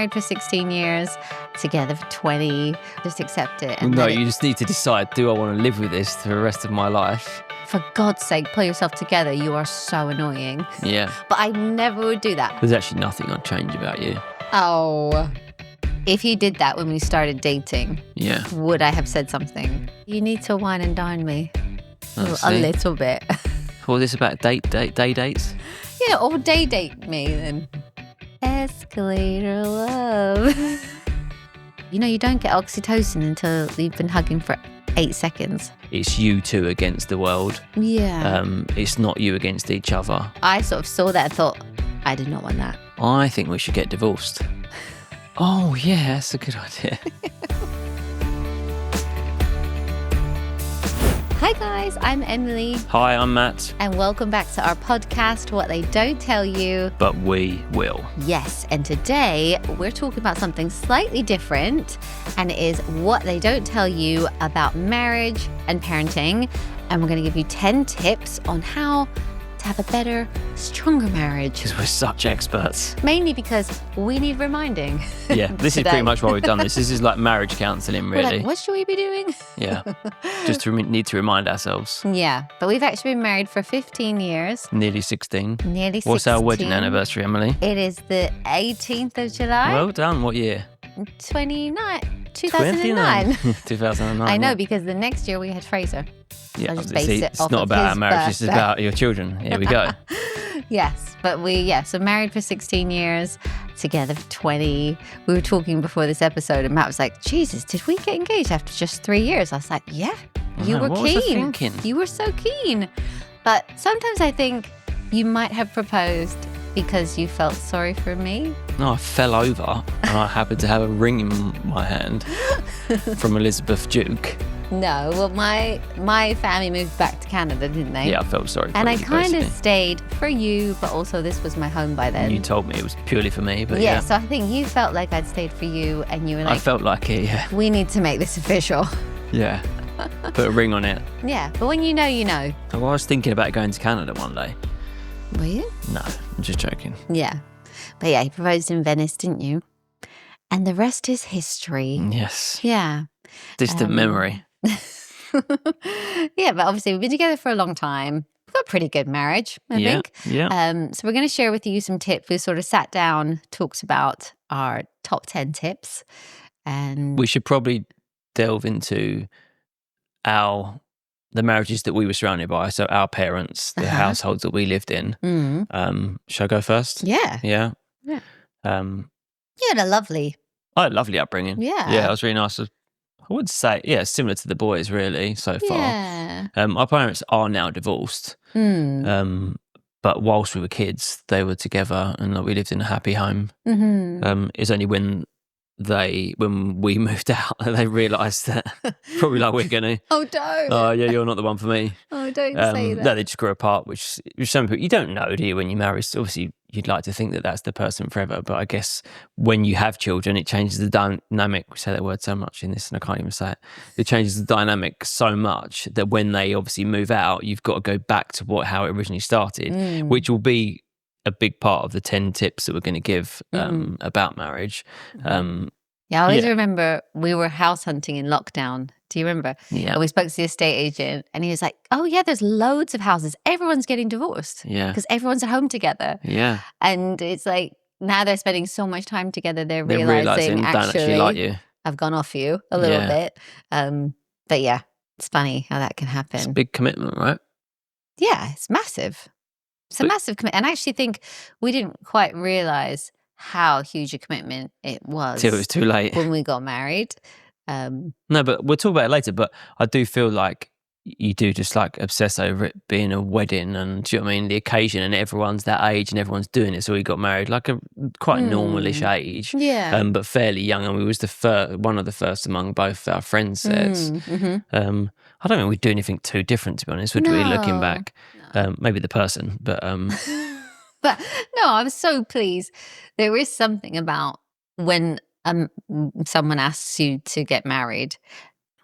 married for 16 years, together for 20. Just accept it. No, you just need to decide, do I want to live with this for the rest of my life? For God's sake, pull yourself together. You are so annoying. Yeah. But I never would do that. There's actually nothing I'd change about you. Oh. If you did that when we started dating, Yeah. would I have said something? You need to wine and dine me. A little bit. What was this about day dates? Yeah, or day date me then. Escalator love. You don't get oxytocin until you've been hugging for 8 seconds. It's you two against the world. Yeah. It's not you against each other. I sort of saw that and thought, I did not want that. I think we should get divorced. Oh, yeah, that's a good idea. Hi guys, I'm Emily. Hi, I'm Matt. And welcome back to our podcast, What They Don't Tell You. But we will. Yes, and today we're talking about something slightly different, and it is what they don't tell you about marriage and parenting. And we're going to give you 10 tips on how to have a better, stronger marriage. Because we're such experts. Mainly because we need reminding. Yeah, this is pretty much why we've done this. This is like marriage counselling, really. We're like, what should we be doing? Yeah, just need to remind ourselves. Yeah, but we've actually been married for 15 years. Nearly 16. Nearly 16. What's our wedding anniversary, Emily? It is the 18th of July. Well done. What year? 2009. 2009. I know, because the next year we had Fraser. Yeah, so it's not about our marriage, it's about your children. Here we go. Yes, but so married for 16 years, together for 20. We were talking before this episode and Matt was like, Jesus, did we get engaged after just 3 years? I was like, yeah, you were what keen. was I thinking? You were so keen. But sometimes I think you might have proposed because you felt sorry for me. No, I fell over and I happened to have a ring in my hand from Elizabeth Duke. No, well, my family moved back to Canada, didn't they? Yeah, I felt sorry for and you, I kind basically. of stayed for you, but also this was my home by then. You told me it was purely for me, but yeah. So I think you felt like I'd stayed for you, and you were like, I felt like it, yeah. We need to make this official. Yeah, put a ring on it. Yeah, but when you know, you know. Well, I was thinking about going to Canada one day. Were you? No, I'm just joking. Yeah. But yeah, he proposed in Venice, didn't you? And the rest is history. Yes. Yeah. Distant memory. Yeah, but obviously we've been together for a long time. We've got a pretty good marriage, I think. Yeah. So we're going to share with you some tips. We sort of sat down, talked about our top 10 tips. And We should probably delve into the marriages that we were surrounded by. So our parents, the households that we lived in. Shall I go first? Yeah. Yeah. Yeah. You had a lovely. I had a lovely upbringing. Yeah. Yeah, it was really nice. I would say, similar to the boys, really, so far. Yeah. Our parents are now divorced. But whilst we were kids, they were together and we lived in a happy home. It's only when we moved out, they realised that probably like we're going to. Oh, don't. Oh, yeah, you're not the one for me. Oh, don't say that. No, they just grew apart, which some people, you don't know, do you, when you marry? So obviously, you'd like to think that that's the person forever. But I guess when you have children, it changes the dynamic. We say that word so much in this and I can't even say it. It changes the dynamic so much that when they obviously move out, you've got to go back to how it originally started, which will be a big part of the 10 tips that we're going to give about marriage. Yeah, I always remember we were house hunting in lockdown. Do you remember? Yeah. And we spoke to the estate agent and he was like, oh yeah, there's loads of houses. Everyone's getting divorced. Yeah. Because everyone's at home together. Yeah. And it's like, now they're spending so much time together, they're realising realizing don't actually like you. I've gone off you a little bit. But yeah, it's funny how that can happen. It's a big commitment, right? Yeah, it's massive. It's a massive commitment. And I actually think we didn't quite realize how huge a commitment it was. Till it was too late. When we got married. No, but we'll talk about it later. But I do feel like you do just like obsess over it being a wedding and, do you know what I mean, the occasion, and everyone's that age and everyone's doing it. So we got married like a quite normalish age. Yeah. But fairly young. And we was one of the first among both our friend sets. I don't think we'd do anything too different, to be honest, would we, looking back? No. Maybe the person, but... But no, I was so pleased. There is something about when someone asks you to get married,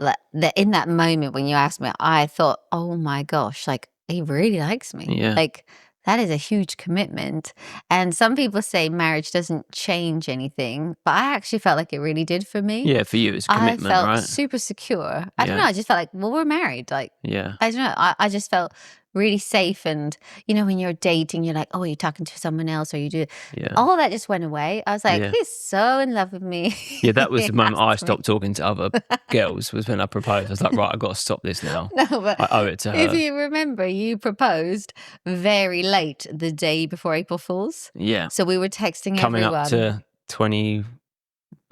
like in that moment when you asked me, I thought, oh my gosh, like he really likes me. Yeah. Like that is a huge commitment. And some people say marriage doesn't change anything, but I actually felt like it really did for me. Yeah, for you, it's a I commitment, felt right? super secure. I don't Yeah. know. I just felt like, well, we're married. Like, Yeah. I don't know. I just felt really safe. And, you know, when you're dating, you're like, oh, you're talking to someone else or you do. Yeah. All that just went away. I was like, Yeah. he's so in love with me. Yeah, that was the moment I Asked me. stopped talking to other girls, was when I proposed. I was like, right, I've got to stop this now. No, but I owe it to if her. you remember, you proposed very late the day before April Fool's. Yeah. So we were texting Coming everyone. up to 20,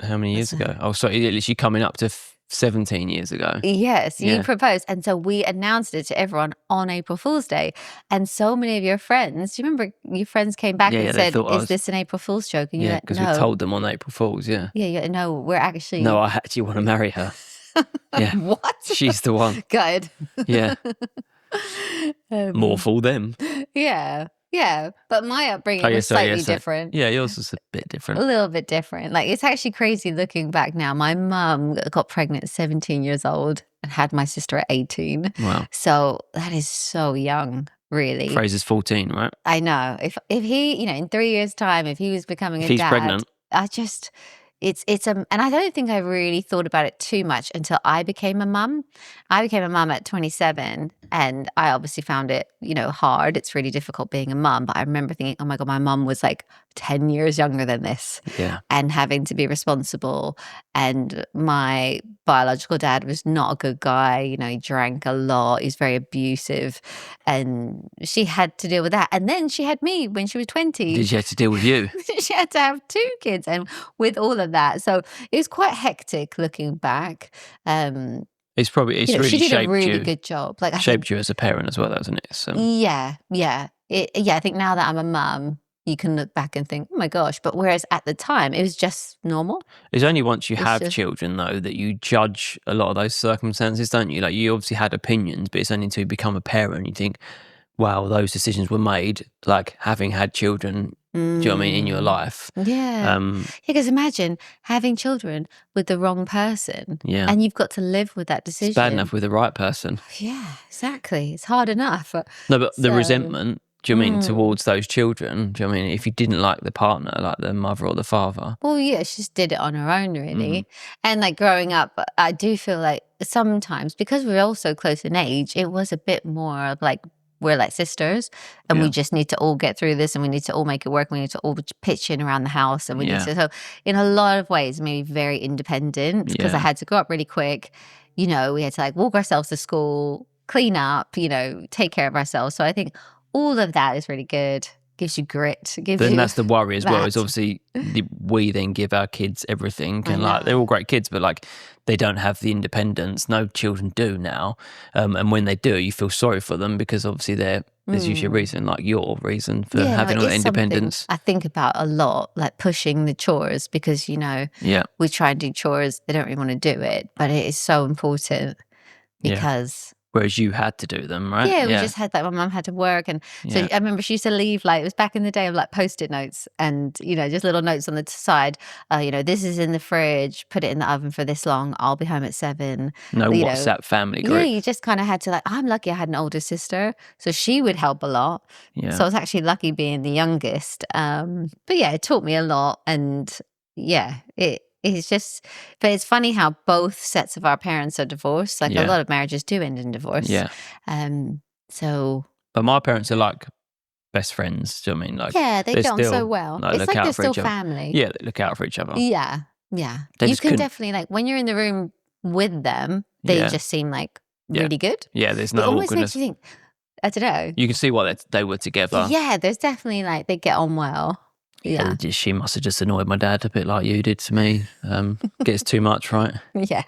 how many years ago? Oh, sorry, literally coming up to 17 years ago. Yes, you Yeah. proposed. And so we announced it to everyone on April Fool's Day. And so many of your friends, do you remember your friends came back Yeah, and they said, thought I is was- this an April Fool's joke? And you're Yeah, like, because no. we told them on April Fool's, yeah. Yeah, no, we're actually. No, I actually want to marry her. Yeah. What? She's the one. Good. Yeah. More fool them. Yeah. Yeah. But my upbringing was slightly different. Yeah, yours was a bit different. A little bit different. Like, it's actually crazy looking back now. My mum got pregnant at 17 years old and had my sister at 18. Wow. So that is so young, really. Fraser's 14, right? I know. If he, you know, in 3 years' time, if he was becoming If a he's dad, pregnant. and I don't think I really thought about it too much until I became a mum. I became a mum at 27, and I obviously found it, you know, hard. It's really difficult being a mum. But I remember thinking, oh my God, my mum was like 10 years younger than this. Yeah. And having to be responsible. And my biological dad was not a good guy. You know, he drank a lot. He was very abusive. And she had to deal with that. And then she had me when she was 20. Did she have to deal with you? She had to have 2 kids, and with all of that. So it was quite hectic looking back. It's really she did shaped a really you. good job. Like, Shaped you as a parent as well, hasn't it? So. Yeah. I think now that I'm a mum, you can look back and think, oh my gosh. But whereas at the time, it was just normal. It's only once you have children, though, that you judge a lot of those circumstances, don't you? Like, you obviously had opinions, but it's only until you become a parent, you think, wow, those decisions were made, like having had children, do you know what I mean, in your life. Yeah. Because imagine having children with the wrong person. Yeah. And you've got to live with that decision. It's bad enough with the right person. Yeah, exactly. It's hard enough. No, but the resentment, do you mean, towards those children? Do you know what I mean, if you didn't like the partner, like the mother or the father? Well, yeah, she just did it on her own, really. And like growing up, I do feel like sometimes, because we're all so close in age, it was a bit more of like, we're like sisters, and we just need to all get through this, and we need to all make it work. We need to all pitch in around the house, and we need to. So, in a lot of ways, maybe very independent, because I had to grow up really quick. You know, we had to like walk ourselves to school, clean up, you know, take care of ourselves. So I think all of that is really good. Gives you grit. Then that's the worry as well. Is obviously we then give our kids everything, and like they're all great kids, but like they don't have the independence. No children do now, and when they do, you feel sorry for them, because obviously there's usually a reason, like your reason for having all that independence. I think about a lot, like pushing the chores, because you know, we try and do chores. They don't really want to do it, but it is so important because. Whereas you had to do them, right? Yeah, we just had, like, my mum had to work. And so I remember she used to leave, like, it was back in the day of like Post-it notes and, you know, just little notes on the side. You know, this is in the fridge, put it in the oven for this long. I'll be home at 7. No WhatsApp family group. Yeah, you just kind of had to, like, I'm lucky I had an older sister. So she would help a lot. Yeah. So I was actually lucky being the youngest. But yeah, it taught me a lot. And yeah, it's just, but it's funny how both sets of our parents are divorced. Like a lot of marriages do end in divorce. Yeah. But my parents are like best friends. Do you know what I mean? Like, yeah, they get on so well. Like, it's like they're still family. Yeah, they look out for each other. Yeah. You can definitely, like, when you're in the room with them, they just seem like really good. Yeah, there's no it almost awkwardness. makes you think, I don't know. You can see why they were together. Yeah, there's definitely, like, they get on well. Yeah. She must have just annoyed my dad a bit like you did to me. Gets too much, right? Yeah.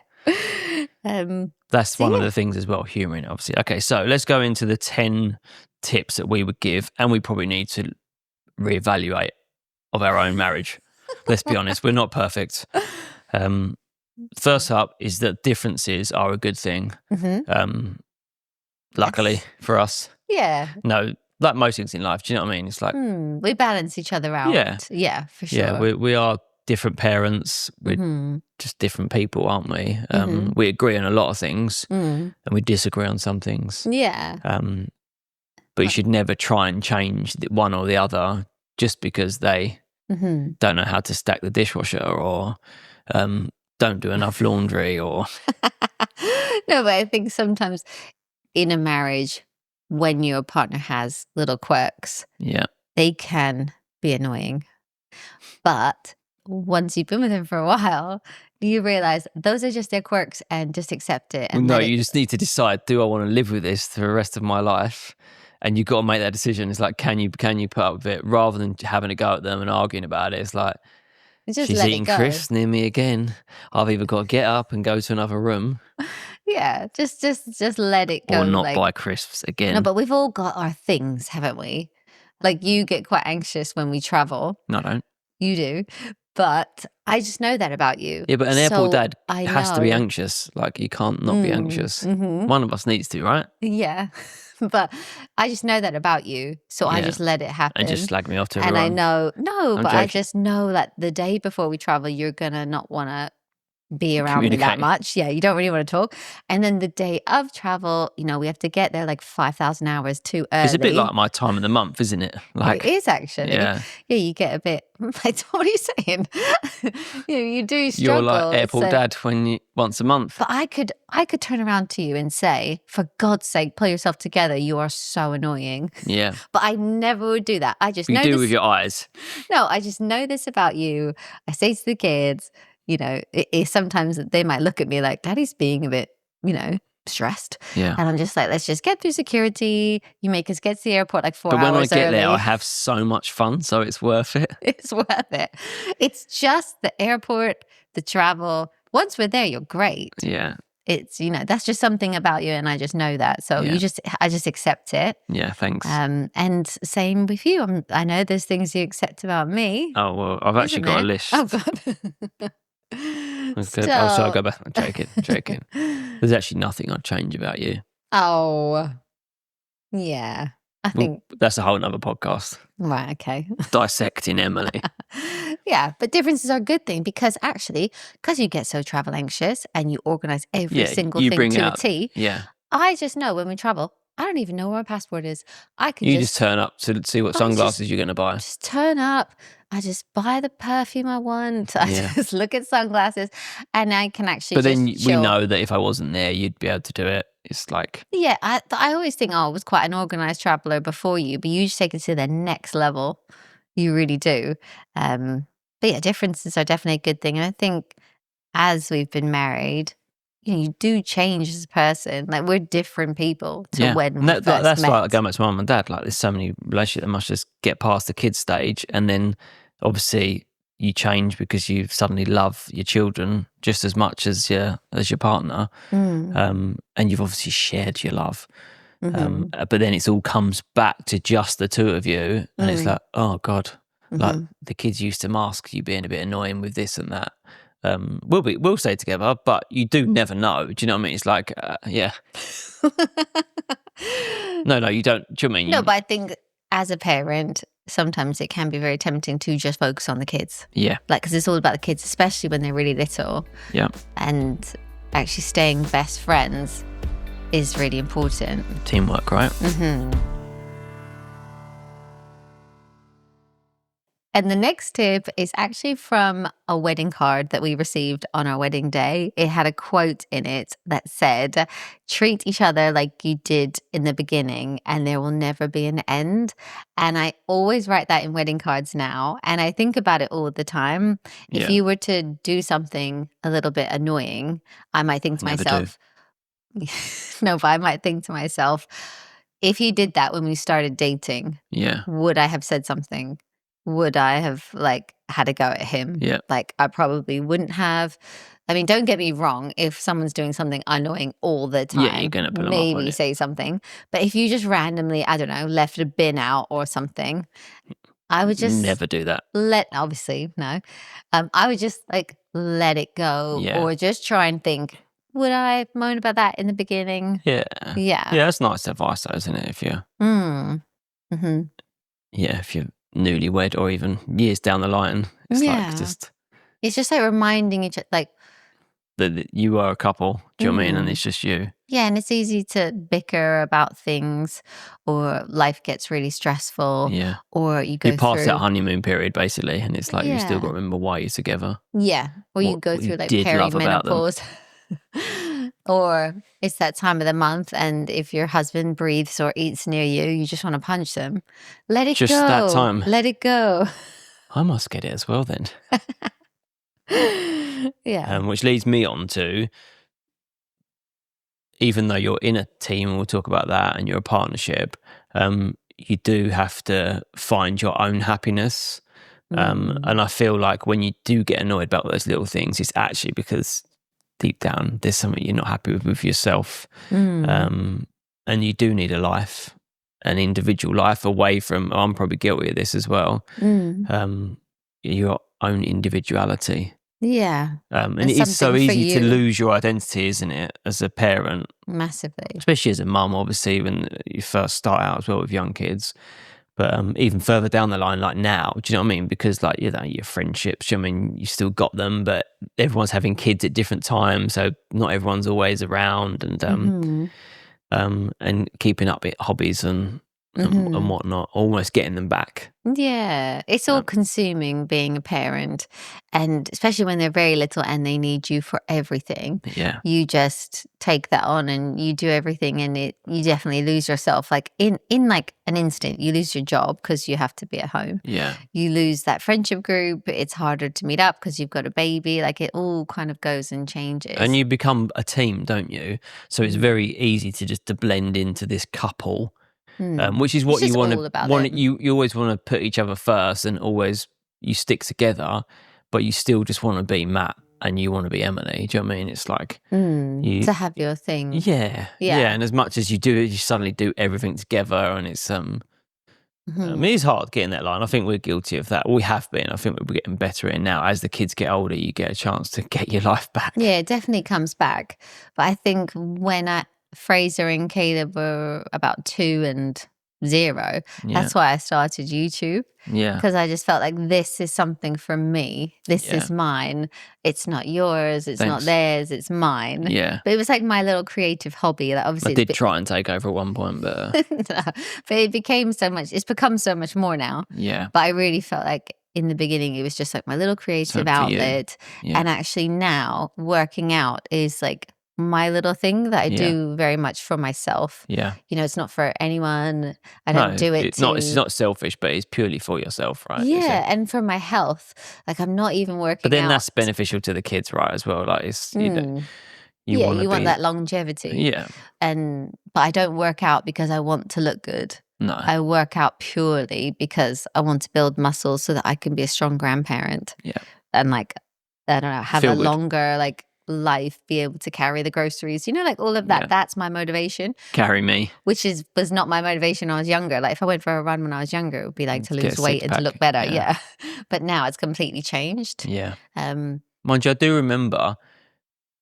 That's one of the things as well, humour in it, obviously. Okay, so let's go into the 10 tips that we would give, and we probably need to reevaluate of our own marriage. Let's be honest, we're not perfect. First up is that differences are a good thing. Luckily for us. Yeah. No, like most things in life, do you know what I mean? It's like we balance each other out. Yeah, for sure. Yeah, we are different parents. We're just different people, aren't we? We agree on a lot of things, and we disagree on some things. Yeah. But you should never try and change one or the other just because they don't know how to stack the dishwasher or don't do enough laundry or... No, but I think sometimes in a marriage, when your partner has little quirks, they can be annoying. But once you've been with them for a while, you realize those are just their quirks and just accept it. And no, you just need to decide, do I want to live with this for the rest of my life? And you've got to make that decision. It's like, can you put up with it rather than having a go at them and arguing about it? It's like, just she's let eating it go. crisps near me again. I've either got to get up and go to another room. Yeah, just let it go. Or not buy crisps again. No, but we've all got our things, haven't we? Like, you get quite anxious when we travel. No, I don't. You do. But I just know that about you. Yeah, but an airport dad has to be anxious. Like, you can't not be anxious. One of us needs to, right? Yeah. But I just know that about you. So I just let it happen. And just slag me off to everyone. And I know, I just know that the day before we travel, you're going to not want to be around me that much. Yeah, you don't really want to talk. And then the day of travel, we have to get there like 5,000 hours too early. It's a bit like my time of the month, isn't it? Like, it is actually. Yeah, you get a bit. What are you saying? You do struggle. You're like airport dad once a month. But I could turn around to you and say, for God's sake, pull yourself together. You are so annoying. Yeah. But I never would do that. I just know you do this, with your eyes. No, I just know this about you. I say to the kids, sometimes they might look at me like, Daddy's being a bit, stressed. Yeah. And I'm just like, let's just get through security. You make us get to the airport like 4 hours early. But when I get there, I have so much fun, so it's worth it. It's worth it. It's just the airport, the travel. Once we're there, you're great. Yeah. It's, that's just something about you, and I just know that. So I just accept it. Yeah, thanks. And same with you. I know there's things you accept about me. Oh, well, I've actually got a list. Oh, God. Shall I go back? I'm joking. There's actually nothing I'd change about you. Oh, yeah. I think that's a whole nother podcast. Right, okay. Dissecting Emily. Yeah, but differences are a good thing because you get so travel anxious and you organize every single thing to a T. Yeah. I just know when we travel, I don't even know where my passport is. You just turn up to see what sunglasses you're going to buy. Just turn up. I just buy the perfume I want. I just look at sunglasses, and I can actually. But then we know that if I wasn't there, you'd be able to do it. It's like, yeah, I always think, I was quite an organized traveler before you, but you just take it to the next level. You really do. But yeah, differences are definitely a good thing, and I think as we've been married, you do change as a person. Like, we're different people to when we first met. That's why I go back to mum and dad. Like, there's so many relationships that must just get past the kids stage, and then obviously you change because you suddenly love your children just as much as your partner, and you've obviously shared your love. But then it all comes back to just the two of you, and it's like, oh God, like the kids used to mask you being a bit annoying with this and that. We'll stay together, but you do never know. Do you know what I mean? It's like, yeah. No, you don't. Do you know what I mean? No, but I think as a parent, sometimes it can be very tempting to just focus on the kids. Yeah. Like, because it's all about the kids, especially when they're really little. Yeah. And actually staying best friends is really important. Teamwork, right? And the next tip is actually from a wedding card that we received on our wedding day. It had a quote in it that said, treat each other like you did in the beginning and there will never be an end. And I always write that in wedding cards now. And I think about it all the time. Yeah. If you were to do something a little bit annoying, I might think to myself, no, but I might think to myself, if you did that when we started dating, would I have said something? Would I have had a go at him? Yeah. I probably wouldn't have. I mean, don't get me wrong. If someone's doing something annoying all the time, you're gonna put them maybe up on say something. But if you just randomly, I don't know, left a bin out or something, I would just never do that. Obviously, no. I would just let it go, or just try and think, would I moan about that in the beginning? Yeah. Yeah. Yeah, that's nice advice though, isn't it? If you're if you're newlywed or even years down the line, it's it's just reminding each other, that you are a couple. Do you know what I mean? And it's just you. Yeah, and it's easy to bicker about things, or life gets really stressful, Yeah. or you You go pass that through, honeymoon period basically, and it's like you still got to yeah, remember why you're together. yeah, or you What go you through like did love about them. perimenopause, or it's that time of the month, and if your husband breathes or eats near you, you just want to punch them. Let it Just that go. time. Let it go. I must get it as well then. Yeah. Which leads me on to, even though you're in a team, and we'll talk about that, and you're a partnership, you do have to find your own happiness. And I feel like when you do get annoyed about those little things, it's actually because deep down there's something you're not happy with yourself. And you do need a life, an individual life away from, I'm probably guilty of this as well, your own individuality. Yeah. And And it is so something for easy to you. lose your identity, isn't it, as a parent, Massively. especially as a mum, obviously, when you first start out as well with young kids. But even further down the line, like now, do you know what I mean? Because like, you know, your friendships, I mean, you still got them, but everyone's having kids at different times, so not everyone's always around, and keeping up with hobbies and whatnot, almost getting them back. Yeah, it's all consuming being a parent, and especially when they're very little and they need you for everything. Yeah. You just take that on and you do everything, and you definitely lose yourself. Like in like an instant, you lose your job because you have to be at home. Yeah. You lose that friendship group. It's harder to meet up because you've got a baby. Like it all kind of goes and changes. And you become a team, don't you? So it's very easy to blend into this couple. Which is what It's you just want all to about want. them. You always want to put each other first, and always you stick together, but you still just want to be Matt and you want to be Emily. Do you know what I mean? It's like you, To have your thing. yeah. And as much as you do it, you suddenly do everything together, and it's it is hard getting that line. I think we're guilty of that. We have been. I think we're getting better at it now. As the kids get older, you get a chance to get your life back. Yeah, it definitely comes back. But I think when Fraser and Caleb were about 2 and 0, that's why I started YouTube. Yeah. Because I just felt like this is something from me. This is mine. It's not yours. It's not theirs. It's mine. Yeah. But it was like my little creative hobby. Like obviously, I did try and take over at one point, but no, but it became so much. It's become so much more now. yeah. But I really felt like in the beginning, it was just like my little creative outlet. And actually now working out is like my little thing that I do very much for myself. Yeah. You know, it's not for anyone. I don't do it it's not selfish, but it's purely for yourself, right? Yeah, and for my health. Like I'm not even working But then out. that's beneficial to the kids, right, as well. Like it's you want that longevity. Yeah. But I don't work out because I want to look good. No. I work out purely because I want to build muscles so that I can be a strong grandparent. Yeah. And like, I don't know, have a longer like life, be able to carry the groceries, you know, like all of that. That's my motivation. Carry me. Which was not my motivation when I was younger. Like if I went for a run when I was younger, it would be like to lose weight and to look better. Yeah. But now it's completely changed. Yeah. Mind you, I do remember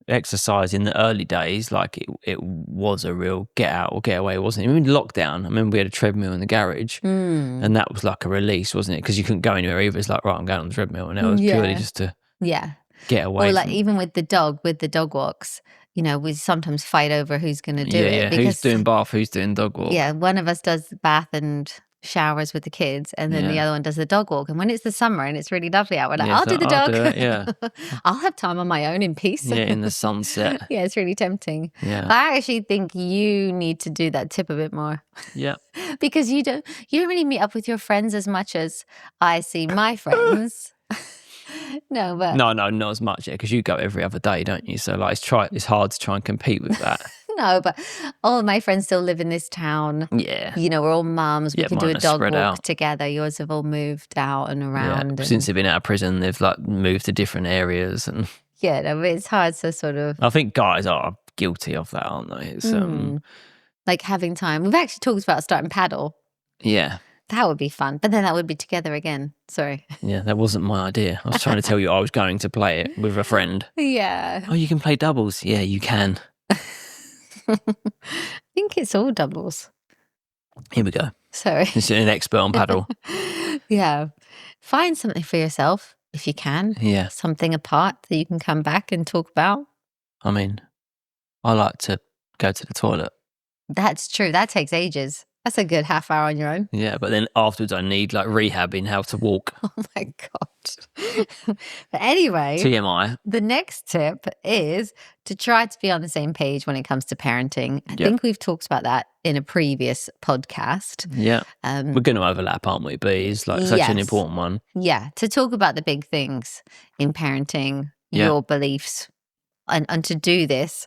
exercise in the early days, like it was a real get out or get away, wasn't it? Even lockdown, I remember we had a treadmill in the garage, and that was like a release, wasn't it? Because you couldn't go anywhere either. It's like, right, I'm going on the treadmill, and it was purely just to get away. Or like even with the dog walks, you know, we sometimes fight over who's going to do it. Yeah, because, who's doing bath, who's doing dog walk? Yeah, one of us does the bath and showers with the kids, and then the other one does the dog walk. And when it's the summer and it's really lovely out, we're like, I'll do the dog. I'll do it, I'll have time on my own in peace. Yeah, in the sunset. Yeah, it's really tempting. Yeah. But I actually think you need to do that tip a bit more. Yeah. Because you don't really meet up with your friends as much as I see my friends. No, not as much, because you go every other day, don't you? So like it's hard to try and compete with that. No, but all of my friends still live in this town. Yeah. You know, we're all mums. We can do a dog walk out together. Yours have all moved out and around. Yeah. Since they've been out of prison, they've like moved to different areas. And yeah, no, but it's hard to sort of... I think guys are guilty of that, aren't they? It's like having time. We've actually talked about starting paddle. Yeah. That would be fun. But then that would be together again. Sorry. Yeah, that wasn't my idea. I was trying to tell you I was going to play it with a friend. Yeah. Oh, you can play doubles? Yeah, you can. I think it's all doubles. Here we go. Sorry. It's an expert on paddle. Yeah. Find something for yourself if you can. Yeah. Something apart that you can come back and talk about. I mean, I like to go to the toilet. That's true. That takes ages. That's a good half hour on your own. Yeah, but then afterwards I need like rehab in how to walk. Oh my God. But anyway, TMI. the next tip is to try to be on the same page when it comes to parenting. I Yep. think we've talked about that in a previous podcast. Yeah. We're going to overlap, aren't we? But it's like such an Yes. important one. Yeah, to talk about the big things in parenting, Yeah. your beliefs, and to do this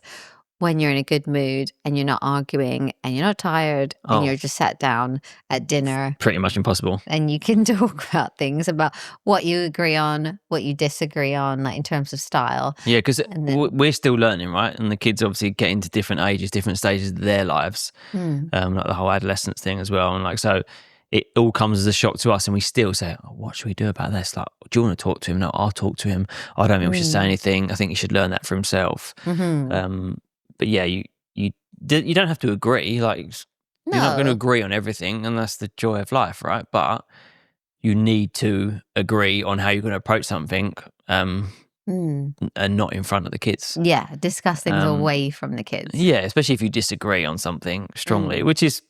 when you're in a good mood and you're not arguing and you're not tired and you're just sat down at dinner. Pretty much impossible. And you can talk about things, about what you agree on, what you disagree on, like in terms of style. Yeah, because we're still learning, right? And the kids obviously get into different ages, different stages of their lives, like the whole adolescence thing as well. And like, so it all comes as a shock to us, and we still say, oh, what should we do about this? Like, do you want to talk to him? No, I'll talk to him. I don't think we should say anything. I think he should learn that for himself. But yeah, you don't have to agree. Like, you're not going to agree on everything, and that's the joy of life, right? But you need to agree on how you're going to approach something, and not in front of the kids. Yeah, discuss things away from the kids. Yeah, especially if you disagree on something strongly, which is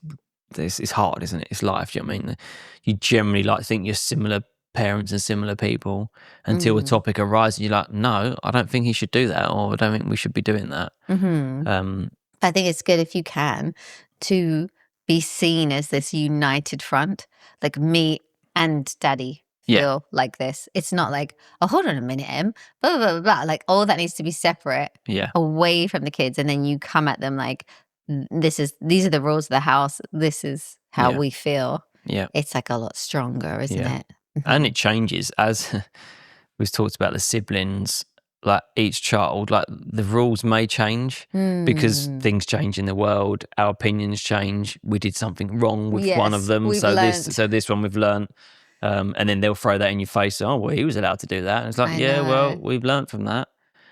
it's hard, isn't it? It's life. Do you know what I mean? You generally like to think you're similar parents and similar people until a topic arises. You're like, no, I don't think he should do that, or I don't think we should be doing that. I think it's good if you can to be seen as this united front, like me and Daddy feel like this. It's not like, oh, hold on a minute, Em, blah, blah, blah, blah. Like all that needs to be separate, away from the kids. And then you come at them like, these are the rules of the house. This is how we feel. Yeah. It's like a lot stronger, isn't it? And it changes as we've talked about the siblings, like each child, like the rules may change because things change in the world. Our opinions change. We did something wrong with one of them. So this one we've learned. And then they'll throw that in your face. Oh, well, he was allowed to do that. And it's like, well, we've learned from that.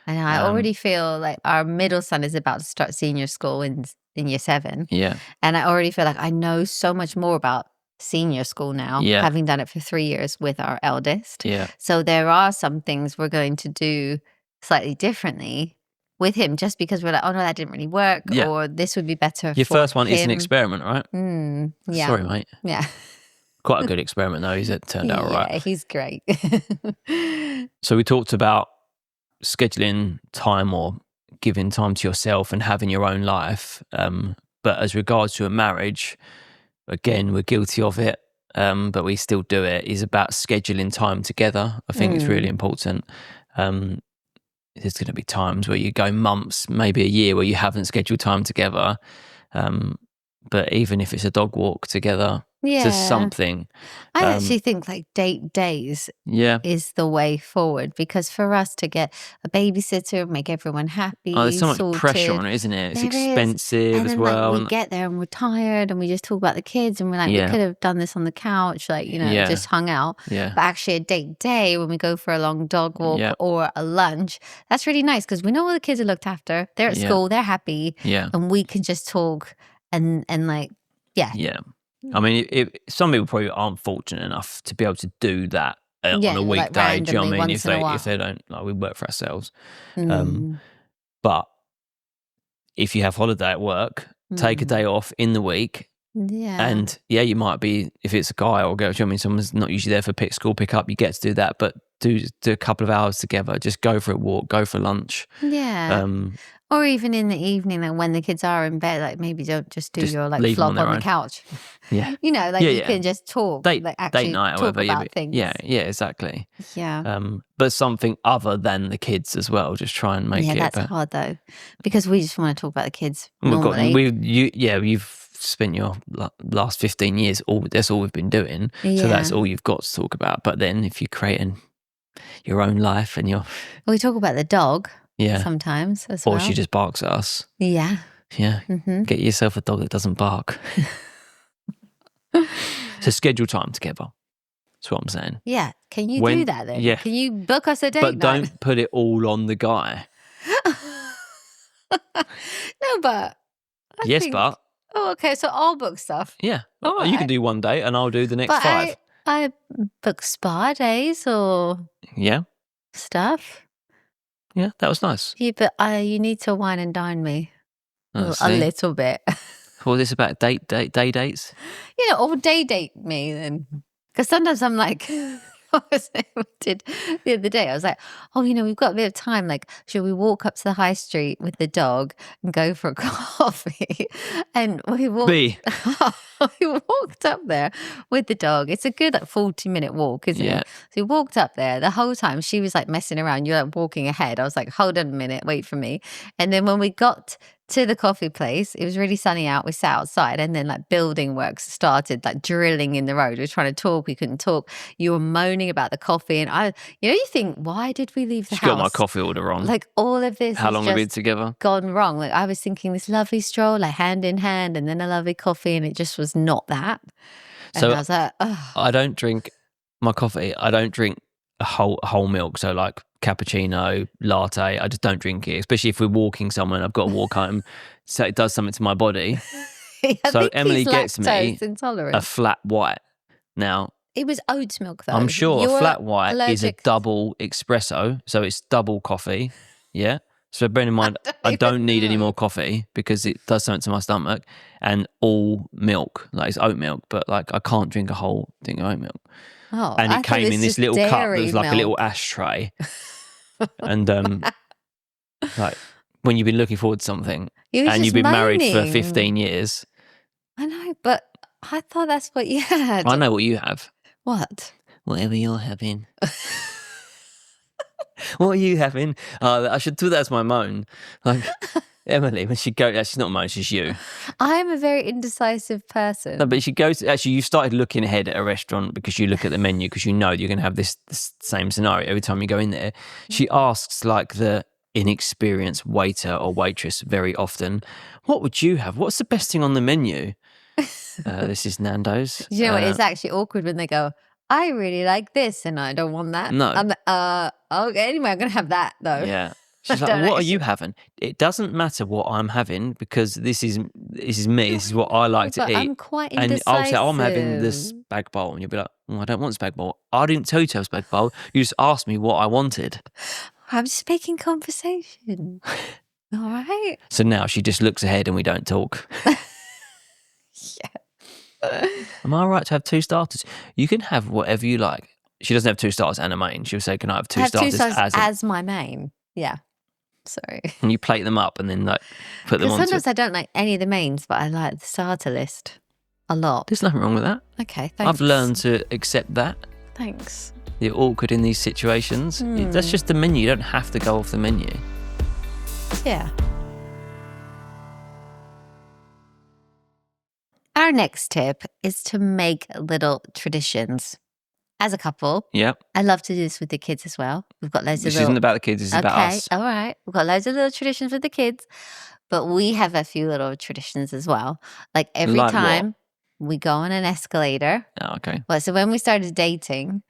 I know. I already feel like our middle son is about to start senior school in year 7. Yeah. And I already feel like I know so much more about senior school now, having done it for 3 years with our eldest. Yeah. So there are some things we're going to do slightly differently with him, just because we're like, oh no, that didn't really work, or this would be better. Your first one is is an experiment, right? Yeah. Sorry, mate. Yeah. Quite a good experiment though. It turned out all right. Yeah, he's great. So we talked about scheduling time or giving time to yourself and having your own life. But as regards to a marriage, again, we're guilty of it, but we still do it, is about scheduling time together. I think it's really important. There's going to be times where you go months, maybe a year, where you haven't scheduled time together. But even if it's a dog walk together, to something. I actually think like date days is the way forward, because for us to get a babysitter, make everyone happy. Oh, there's so much sorted, pressure on it, isn't it? It's there expensive and as then, well. Like, we get there and we're tired and we just talk about the kids and we're like, we could have done this on the couch, like, just hung out. Yeah. But actually a date day, when we go for a long dog walk or a lunch, that's really nice because we know all the kids are looked after. They're at school, they're happy. Yeah. And we can just talk and like, Yeah. I mean, some people probably aren't fortunate enough to be able to do that on a weekday. Like do you know what I mean? if they don't, like, we work for ourselves. But if you have holiday at work, take a day off in the week. Yeah. And you might be, if it's a guy or a girl, do you know what I mean? Someone's not usually there for school pick up, you get to do that, but do a couple of hours together. Just go for a walk, go for lunch. Yeah. Or even in the evening, like when the kids are in bed, like maybe don't just do your like flop on the couch. Yeah. You can just talk. Date actually night or talk whatever. about things. Yeah, exactly. Yeah. But something other than the kids as well. Just try and make it. Yeah, that's hard though, because we just want to talk about the kids normally. You've spent your last 15 years, that's all we've been doing. Yeah. So that's all you've got to talk about. But then if you're creating your own life and we talk about the dog. Yeah. Sometimes as well. Or she just barks at us. Yeah. Yeah. Get yourself a dog that doesn't bark. So schedule time together. That's what I'm saying. Yeah. Can you do that then? Yeah. Can you book us a date But night? don't put it all on the guy. No, but. But. Oh, okay. So I'll book stuff. Yeah. All You right. can do one day and I'll do the next 5. I book spa days or Yeah. stuff. Yeah, that was nice. Yeah, but you need to wine and dine me Oh, a see? little bit. What was this about day dates? Or day date me then. Because sometimes I'm like, we did the other day. I was like, oh, we've got a bit of time. Like, should we walk up to the high street with the dog and go for a coffee? And we walked. B. We walked up there with the dog. It's a good 40-minute walk, isn't Yeah. it? So we walked up there. The whole time she was like messing around. You're like walking ahead. I was like, hold on a minute, wait for me. And then when we got to the coffee place, it was really sunny out. We sat outside, and then like building works started, like drilling in the road. We were trying to talk, we couldn't talk. You were moaning about the coffee, and you think, why did we leave the She house? got my coffee order wrong. Like all of this. How long have we been together? Gone wrong. Like I was thinking this lovely stroll, like hand in hand, and then a lovely coffee, and it just was not that. And So I was like, oh. I don't drink my coffee. I don't drink a whole milk. So like cappuccino, latte. I just don't drink it, especially if we're walking somewhere and I've got to walk home. So it does something to my body. So Emily gets me a flat white. Now, it was oat milk though. I'm sure You're a flat white is a allergic. double espresso. So it's double coffee. Yeah. So bear in mind, I don't need any more coffee because it does something to my stomach, and all milk, like it's oat milk, but like I can't drink a whole thing of oat milk. Oh, and it came in this little cup that was like milk. a little ashtray. And like when you've been looking forward to something and you've been married for 15 years. I know, but I thought that's what you had. I know what you have. What? Whatever you're having. What are you having? I should do that as my moan. Like Emily, when she goes, she's not moan, she's you. I'm a very indecisive person. No, but she goes, actually, you started looking ahead at a restaurant because you look at the menu because you know you're going to have this same scenario every time you go in there. She asks like the inexperienced waiter or waitress very often, what would you have? What's the best thing on the menu? This is Nando's. You know what? It's actually awkward when they go, I really like this and I don't want that. No. I'm like, okay, anyway, I'm going to have that though. Yeah. She's like, what are you having? It doesn't matter what I'm having because this is me. This is what I like to eat. I'm quite indecisive. And I'll say, I'm having this spag bowl. And you'll be like, I don't want spag bowl. I didn't tell you to have spag bowl. You just asked me what I wanted. I'm just making conversation. All right. So now she just looks ahead and we don't talk. Yeah. Am I right to have 2 starters? You can have whatever you like. She doesn't have 2 starters and a main. She'll say, can I have 2 starters as my main? Yeah. Sorry. And you plate them up and then like put them on. Sometimes I don't like any of the mains, but I like the starter list a lot. There's nothing wrong with that. Okay, thanks. I've learned to accept that. Thanks. You're awkward in these situations. That's just the menu. You don't have to go off the menu. Yeah. Our next tip is to make little traditions. As a couple, Yep. I love to do this with the kids as well. We've got loads of This isn't about the kids, this is about us. All right. We've got loads of little traditions with the kids, but we have a few little traditions as well. Like every Like time we go on an escalator. Oh, okay. Well, so when we started dating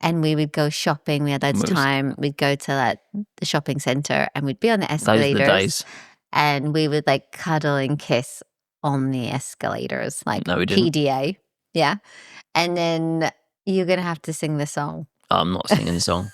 and we would go shopping, we had loads of time. We'd go to like the shopping center and we'd be on the escalators. Those are the days. And we would like cuddle and kiss on the escalators, like No, we didn't. PDA. Yeah. And then you're going to have to sing the song. I'm not singing the song.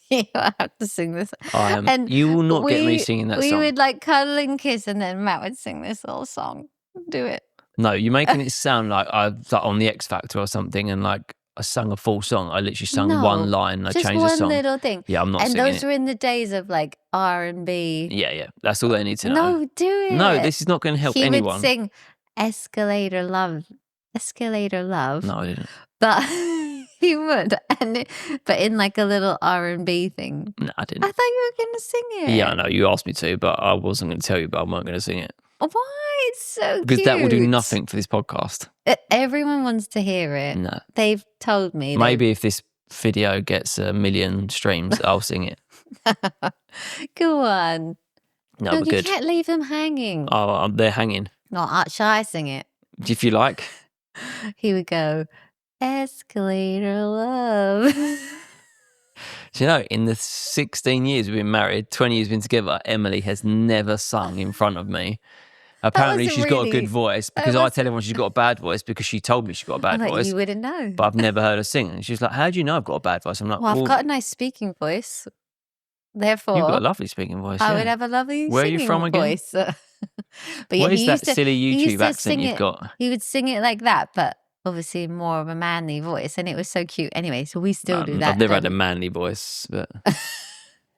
You have to sing this. And you will not get me singing that song. We would like cuddle and kiss and then Matt would sing this little song. Do it. No, you're making it sound like I was like on the X Factor or something and like I sung a full song. I literally sung one line and I changed the song. Just one little thing. Yeah, I'm not singing it. And those were in the days of like R&B. Yeah. That's all they need to know. No, do it. No, this is not going to help anyone. He would sing Escalator Love. No, I didn't. But he would. But in like a little R&B thing. No, I didn't. I thought you were going to sing it. Yeah, I know. You asked me to, but I wasn't going to tell you, but I weren't going to sing it. Why? It's so Because cute. that will do nothing for this podcast. Everyone wants to hear it. No. They've told me. Maybe if this video gets 1 million streams, I'll sing it. Go on. No, Look, we're good. You can't leave them hanging. Oh, they're hanging. No, shall I sing it? If you like. He would go, Escalator Love. Do you know, in the 16 years we've been married, 20 years we've been together, Emily has never sung in front of me. Apparently she's got a good voice because I tell everyone she's got a bad voice because she told me she's got a bad voice. You wouldn't know. But I've never heard her sing. And she's like, how do you know I've got a bad voice? I'm like, well, I've got a nice speaking voice. Therefore, You've got a lovely speaking voice. I Yeah. would have a lovely Where are you singing from again? voice. But yeah, What is that silly he used YouTube to accent sing you've it. got? He would sing it like that, but obviously more of a manly voice, and it was so cute. Anyway, so we still do that. I've never had a manly voice, but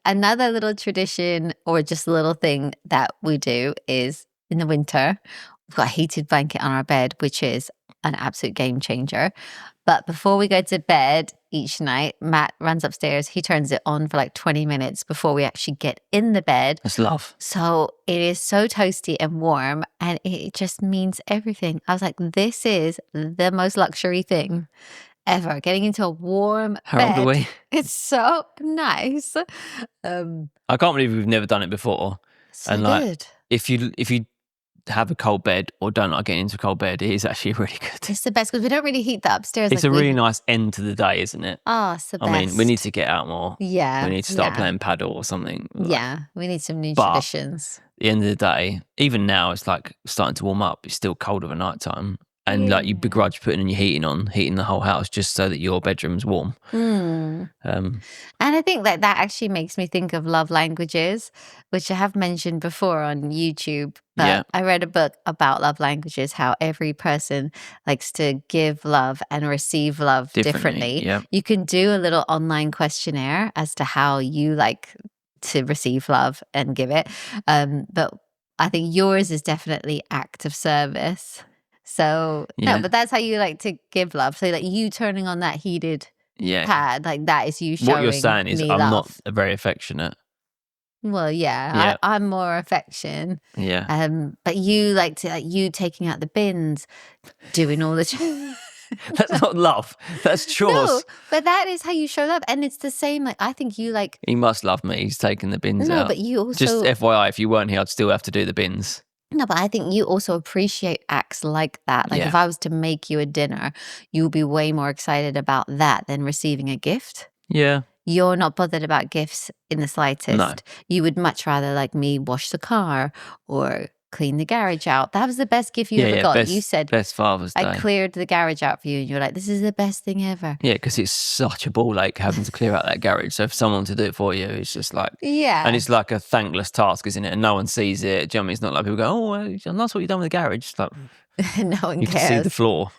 Another little tradition or just a little thing that we do is in the winter, we've got a heated blanket on our bed, which is an absolute game changer. But before we go to bed each night, Matt runs upstairs. He turns it on for like 20 minutes before we actually get in the bed. that's love. So it is so toasty and warm, and it just means everything. I was like, this is the most luxury thing ever. Getting into a warm How bed. old are we? It's so nice. I can't believe we've never done it before. So And like, good. if you have a cold bed or don't like getting into a cold bed, it is actually really good. It's the best because we don't really heat the upstairs. It's like a really nice end to the day, isn't it? Oh, it's the best. I mean, we need to get out more. Yeah. We need to start yeah. playing paddle or something. Yeah, we need some new But- traditions. At the end of the day, even now, it's like starting to warm up. It's still cold of a night time. And like you Yeah. begrudge putting in your heating the whole house just so that your bedroom's warm. Hmm. Um, And I think that actually makes me think of love languages, which I have mentioned before on YouTube. But Yeah. I read a book about love languages, how every person likes to give love and receive love differently. Yeah. You can do a little online questionnaire as to how you like to receive love and give it. But I think yours is definitely act of service. So Yeah. no, but that's how you like to give love. So like you turning on that heated Yeah. pad, like that is you showing What you're saying is me I'm love. not very affectionate. Well, yeah, Yeah. I'm more affection. Yeah. But you like to you taking out the bins, doing all the That's not love. That's chores. No, but that is how you show love, and it's the same. Like I think you like He must love me. He's taking the bins no, out. but you also Just FYI, if you weren't here, I'd still have to do the bins. no, but I think you also appreciate acts like that. Like Yeah. if I was to make you a dinner, you'll be way more excited about that than receiving a gift. Yeah. You're not bothered about gifts in the slightest. No. You would much rather like me wash the car or clean the garage out. That was the best gift you ever got. Best, You said best Father's Day. I cleared the garage out for you, and you're like, "This is the best thing ever." Yeah, because it's such a ball ache having to clear out that garage. So for someone to do it for you, it's just like, Yeah, and it's like a thankless task, isn't it? And no one sees it. Do you know what I mean? It's not like people go, "Oh, well, that's what you've done with the garage." It's like no one you can see the cares. floor.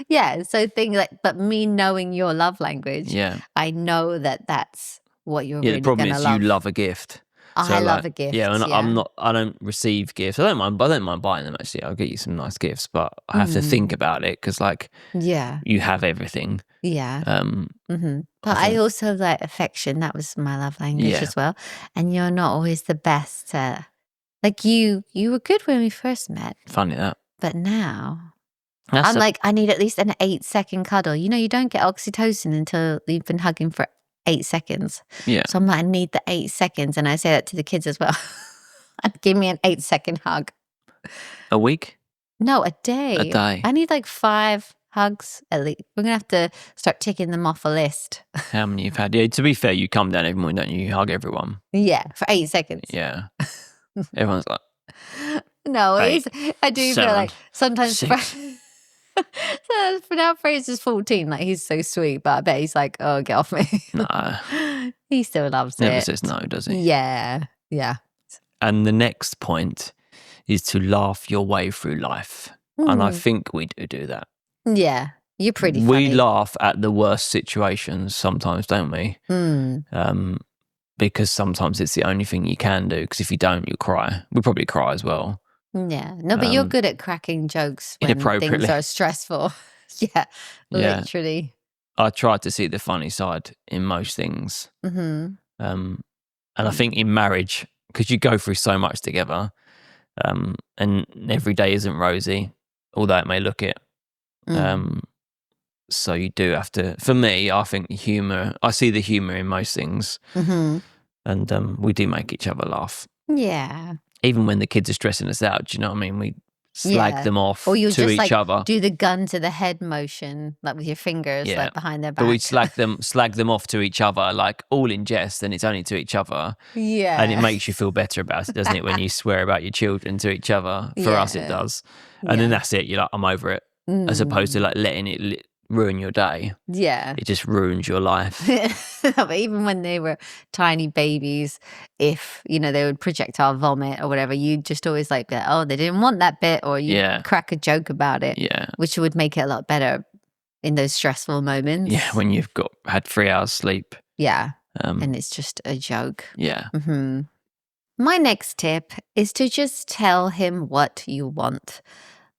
Yeah, so things like, but me knowing your love language, Yeah, I know that that's what you're yeah. really The problem gonna is love. you love a gift. I So, love like, a gift. Yeah, and I don't receive gifts. I don't mind buying them. Actually, I'll get you some nice gifts, but I have to think about it because, like, Yeah, you have everything. yeah. I But I think- also like affection. That was my love language Yeah. as well. And you're not always the best. Like you were good when we first met, Funny that. but now That's I'm like, I need at least an 8-second cuddle. You know, you don't get oxytocin until you've been hugging for 8 seconds. yeah. So I'm like, I need the 8 seconds. And I say that to the kids as well. Give me an 8-second hug. A week, No, a day. a day. I need like 5 hugs at least. We're going to have to start ticking them off a list. How many you've had? Yeah. To be fair, you come down every morning, don't you? You hug everyone. Yeah, for 8 seconds. Yeah. Everyone's like, No, Eight, I do feel like sometimes six. for now Fraser's is 14, like he's so sweet, but I bet he's like, oh, get off me. no, He still loves never it. says no, does he? Yeah. Yeah. And the next point is to laugh your way through life. And I think we do that. Yeah. You're pretty We funny. laugh at the worst situations sometimes, don't we? Because sometimes it's the only thing you can do. Because if you don't, you cry. We probably cry as well. Yeah. No, but you're good at cracking jokes when things Inappropriately. are stressful. Yeah. Yeah. Literally. I try to see the funny side in most things. And I think in marriage, because you go through so much together, and every day isn't rosy, although it may look it. So you do have to, for me, I think I see the humour in most things. And we do make each other laugh. Yeah. Even when the kids are stressing us out, do you know what I mean? We slag Yeah. them off Or you to just each like other. do the gun to the head motion, like with your fingers, Yeah. like behind their back. But we slag them off to each other, like all in jest, and it's only to each other. Yeah. And it makes you feel better about it, doesn't it? When you swear about your children to each other. For us, it Yeah. does. And then Yeah. that's it. You're like, I'm over it. As opposed to like letting it ruin your day. Yeah. It just ruins your life. But even when they were tiny babies, if, they would projectile vomit or whatever, you just always like, oh, they didn't want that bit, or you crack a joke about it, which would make it a lot better in those stressful moments. Yeah, when you've had 3 hours sleep. Yeah, and it's just a joke. Yeah. Mm-hmm. My next tip is to just tell him what you want.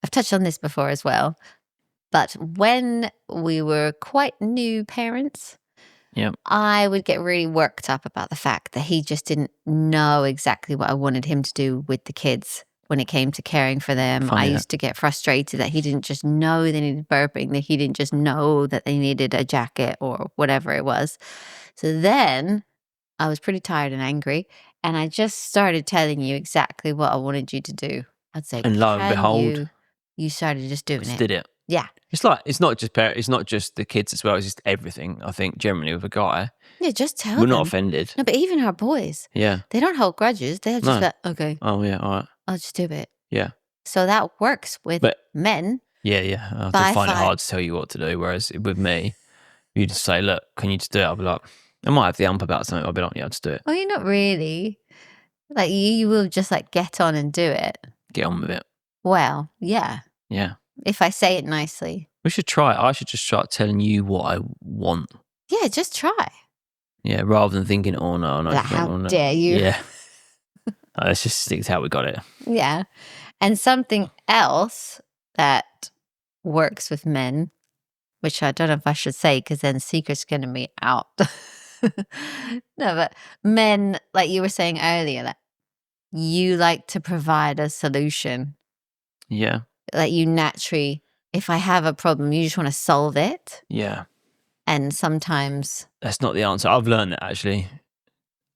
I've touched on this before as well. But when we were quite new parents, I would get really worked up about the fact that he just didn't know exactly what I wanted him to do with the kids when it came to caring for them. I used to get frustrated that he didn't just know they needed burping, that he didn't just know that they needed a jacket or whatever it was. So then I was pretty tired and angry, and I just started telling you exactly what I wanted you to do. I'd say, and lo and behold, you started just doing it. Did it. Yeah. It's not just the kids as well, it's just everything. I think generally with a guy. Yeah, just tell them. We're not offended. No, but even our boys. Yeah. They don't hold grudges. They're just like, okay. Oh, yeah, all right. I'll just do it. Yeah. So that works with men. Yeah. I find it hard to tell you what to do, whereas with me, you just say, look, can you just do it? I'll be like, I might have the ump about something. I'll be like, yeah, I'll just do it. Well, you're not really. Like, you will just like get on and do it. Get on with it. Well, yeah. Yeah. If I say it nicely. We should try it. I should just start telling you what I want. Yeah, just try. Yeah, rather than thinking, oh, no. Like, how dare you? Yeah. Let's just stick to how we got it. Yeah. And something else that works with men, which I don't know if I should say because then secret's going to be out. No, but men, like you were saying earlier, like, you like to provide a solution. Yeah. Like you naturally, if I have a problem, you just want to solve it. Yeah. And sometimes that's not the answer. I've learned that actually.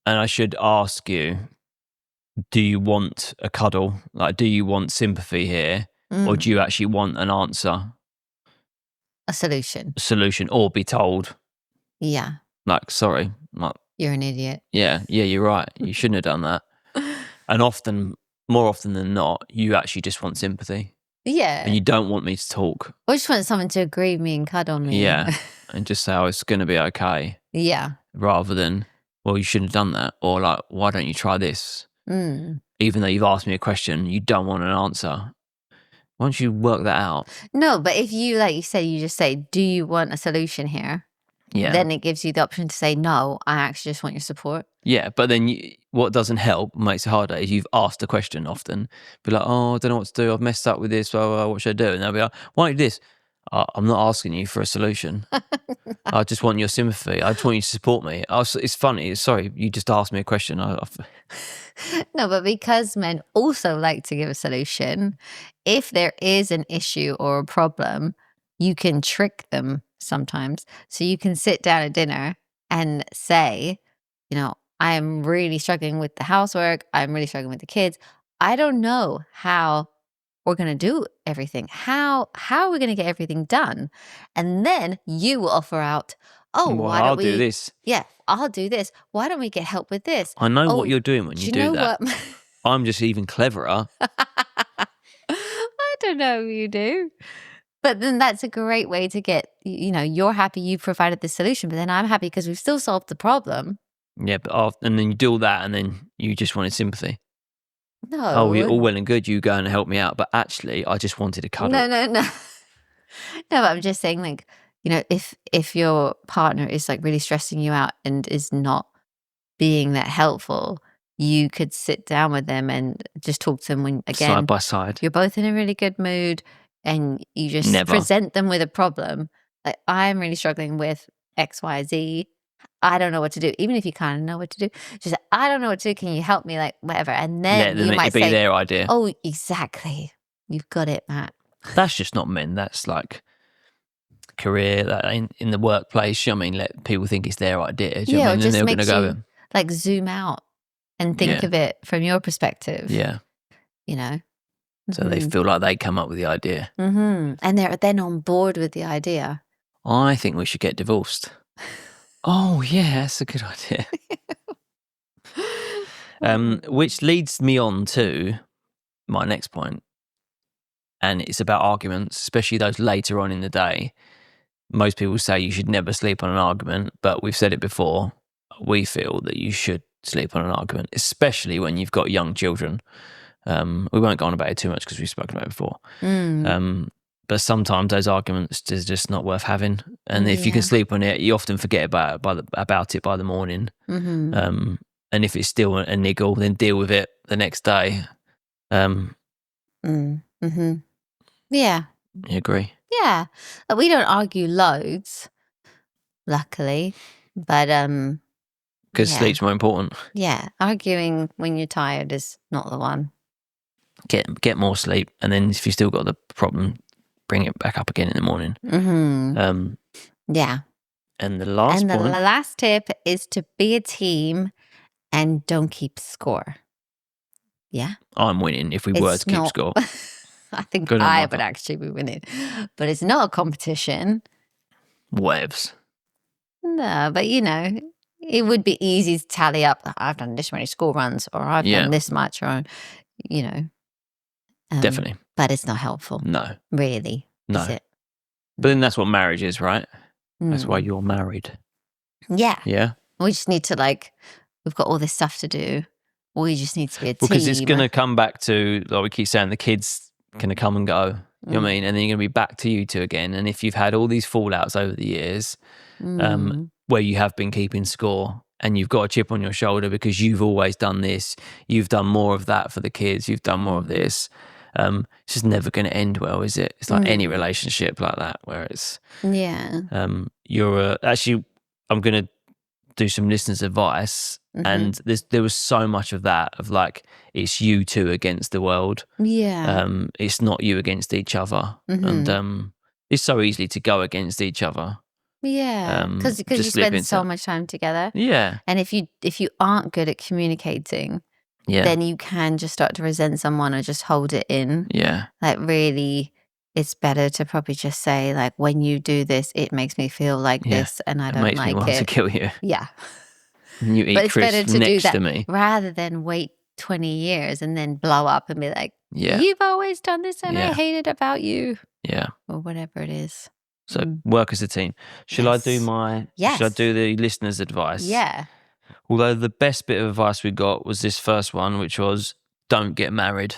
And I should ask you, do you want a cuddle? Like, do you want sympathy here? Or do you actually want an answer? A solution. Or be told. Yeah. Like, sorry. Like, you're an idiot. Yeah, you're right. You shouldn't have done that. And more often than not, you actually just want sympathy. Yeah. And you don't want me to talk. I just want someone to agree with me and cuddle me. Yeah. And just say, oh, it's going to be okay. Yeah. Rather than, well, you shouldn't have done that. Or like, why don't you try this? Even though you've asked me a question, you don't want an answer. Once you work that out. No, but if you, like you said, you just say, do you want a solution here? Yeah. Then it gives you the option to say, no, I actually just want your support. Yeah, but then what doesn't help, makes it harder, is you've asked a question often. Be like, oh, I don't know what to do. I've messed up with this. Well, what should I do? And they'll be like, why don't you do this? I'm not asking you for a solution. I just want your sympathy. I just want you to support me. It's funny. Sorry, you just asked me a question. No, but because men also like to give a solution, if there is an issue or a problem, you can trick them sometimes. So you can sit down at dinner and say, I am really struggling with the housework. I'm really struggling with the kids. I don't know how we're going to do everything. How are we going to get everything done? And then you will offer out, I'll do this. Yeah, I'll do this. Why don't we get help with this? I know what you're doing when you do that. What? I'm just even cleverer. I don't know if you do. But then that's a great way to get, you're happy you provided the solution, but then I'm happy because we've still solved the problem. Yeah, but and then you do all that and then you just wanted sympathy. No. Oh, you're all well and good, you go and help me out, but actually I just wanted a cuddle. No. No, but I'm just saying, like, if your partner is like really stressing you out and is not being that helpful, you could sit down with them and just talk to them when, again, side by side. You're both in a really good mood and you just present them with a problem. Like, I'm really struggling with X, Y, Z. I don't know what to do. Even if you kind of know what to do, just I don't know what to do. Can you help me? Like, whatever. And then you might say, their idea. Oh, exactly. You've got it, Matt. That's just not men. That's like career, like in the workplace. I mean, let people think it's their idea. Do you know what I mean? Just then makes you like zoom out and think of it from your perspective. Yeah. So they feel like they come up with the idea. And they're then on board with the idea. I think we should get divorced. Oh, yeah, that's a good idea. Which leads me on to my next point. And it's about arguments, especially those later on in the day most people say you should never sleep on an argument, but we've said it before. We feel that you should sleep on an argument, especially when you've got young children. We won't go on about it too much because we've spoken about it before. But sometimes those arguments is just not worth having. And if you can sleep on it, you often forget about it by the morning. And if it's still a niggle, then deal with it the next day. Yeah. You agree? Yeah. We don't argue loads, luckily. But because sleep's more important. Yeah. Arguing when you're tired is not the one. Get more sleep, and then if you still got the problem, bring it back up again in the morning. Yeah. And the last tip is to be a team and don't keep score. Yeah. I'm winning if we were to keep score. I think I would actually be winning. But it's not a competition. Whatevs. No, but it would be easy to tally up. I've done this many school runs, or I've done this much, or definitely. But it's not helpful. No. Really. No. Is it? But then that's what marriage is, right? That's why you're married. Yeah. Yeah. We just need to we've got all this stuff to do. We just need to be a team. Because it's going to come back to, like we keep saying, the kids going to come and go. You know what I mean? And then you're going to be back to you two again. And if you've had all these fallouts over the years, where you have been keeping score and you've got a chip on your shoulder because you've always done this, you've done more of that for the kids, you've done more of this, it's just never going to end well, is it? It's like any relationship like that where it's actually I'm going to do some listeners' advice, and there was so much of that of it's you two against the world. It's not you against each other, and it's so easy to go against each other. Because you spend so much time together. And if you aren't good at communicating, then you can just start to resent someone or just hold it in. Really, it's better to probably just say, when you do this, it makes me feel like this, and I don't like it. It makes me want to kill you. Yeah. And you eat crisps next to me. Rather than wait 20 years and then blow up and be like, you've always done this and I hate it about you. Yeah. Or whatever it is. So work as a team. Should I do should I do the listener's advice? Yeah. Although the best bit of advice we got was this first one, which was don't get married.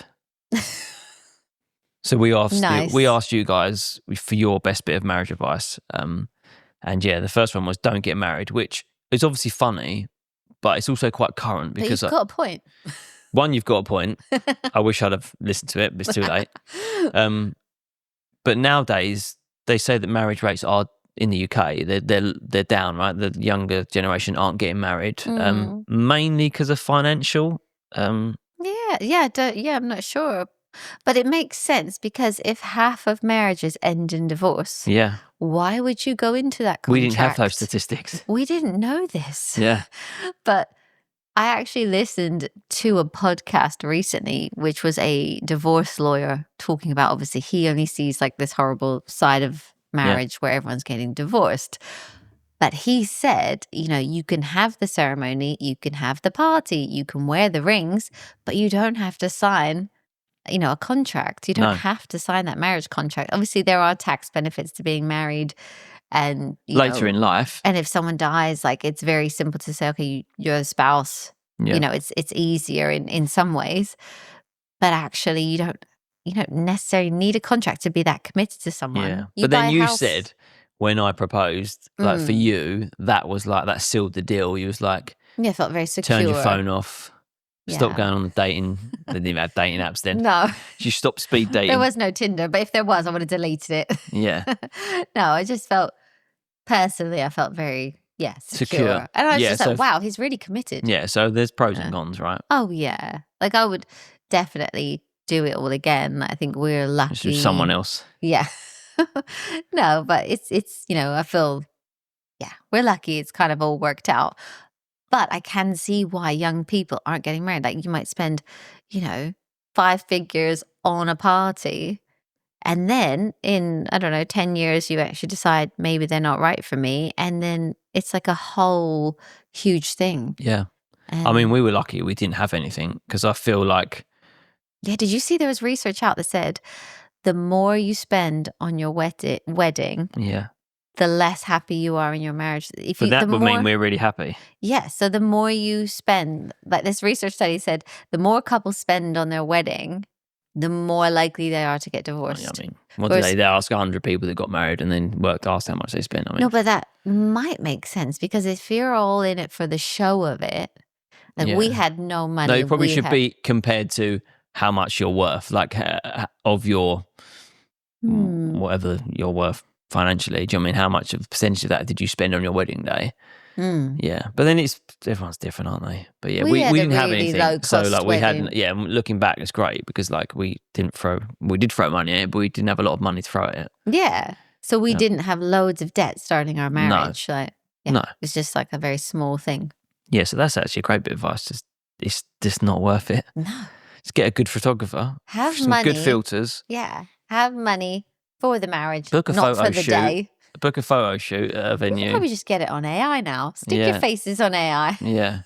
So we asked you guys for your best bit of marriage advice. And the first one was don't get married, which is obviously funny, but it's also quite current because you've got a point. One, you've got a point. I wish I'd have listened to it, but it's too late. But nowadays they say that marriage rates are in the UK. They're down, right? The younger generation aren't getting married, mainly because of financial. I'm not sure. But it makes sense because if half of marriages end in divorce, why would you go into that contract? We didn't have those statistics. We didn't know this. Yeah. But I actually listened to a podcast recently, which was a divorce lawyer talking about, obviously, he only sees this horrible side of marriage where everyone's getting divorced. But he said, you can have the ceremony, you can have the party, you can wear the rings, but you don't have to sign a contract. You don't have to sign that marriage contract. Obviously, there are tax benefits to being married and later in life. And if someone dies, it's very simple to say, okay, you're a spouse. It's easier in some ways. But actually, you don't necessarily need a contract to be that committed to someone. Yeah. But then you said when I proposed, for you, that was that sealed the deal. You was it felt very secure. Turn your phone off. Stop going on the dating. They didn't even have dating apps then. No. You stopped speed dating. There was no Tinder, but if there was, I would have deleted it. Yeah. No, I just felt, personally, I felt very, secure. And I was just wow, he's really committed. Yeah, so there's pros and cons, right? Oh, yeah. I would definitely do it all again. I think we're lucky. Just with someone else. Yeah. No, but it's I feel, we're lucky it's kind of all worked out. But I can see why young people aren't getting married. You might spend, 5 figures on a party. And then in, 10 years, you actually decide maybe they're not right for me. And then it's a whole huge thing. Yeah. We were lucky we didn't have anything because I feel like. Yeah. Did you see there was research out that said the more you spend on your wedding. Yeah. the less happy you are in your marriage. But that would mean we're really happy. Yeah. So the more you spend, like this research study said, the more couples spend on their wedding, the more likely they are to get divorced. I mean, what did they ask 100 people that got married and then asked how much they spent? I mean, no, but that might make sense because if you're all in it for the show of it, like we had no money. No, it probably should be compared to how much you're worth, like of your whatever you're worth financially. Do you know what I mean? How much of percentage of that did you spend on your wedding day? Yeah, but then everyone's different, aren't they? But yeah, we didn't have anything, so like we had. Yeah, looking back, it's great because like we did throw money at it, but we didn't have a lot of money to throw at it. Yeah, so we didn't have loads of debt starting our marriage. No. No, it's just like a very small thing. Yeah, so that's actually a great bit of advice. It's just not worth it. No, just get a good photographer. Have some money. Good filters. Yeah, have money for the marriage. Book a not photo for the shoot. Day. Book a photo shoot at a venue. You can probably just get it on AI now. Stick your faces on AI. Yeah.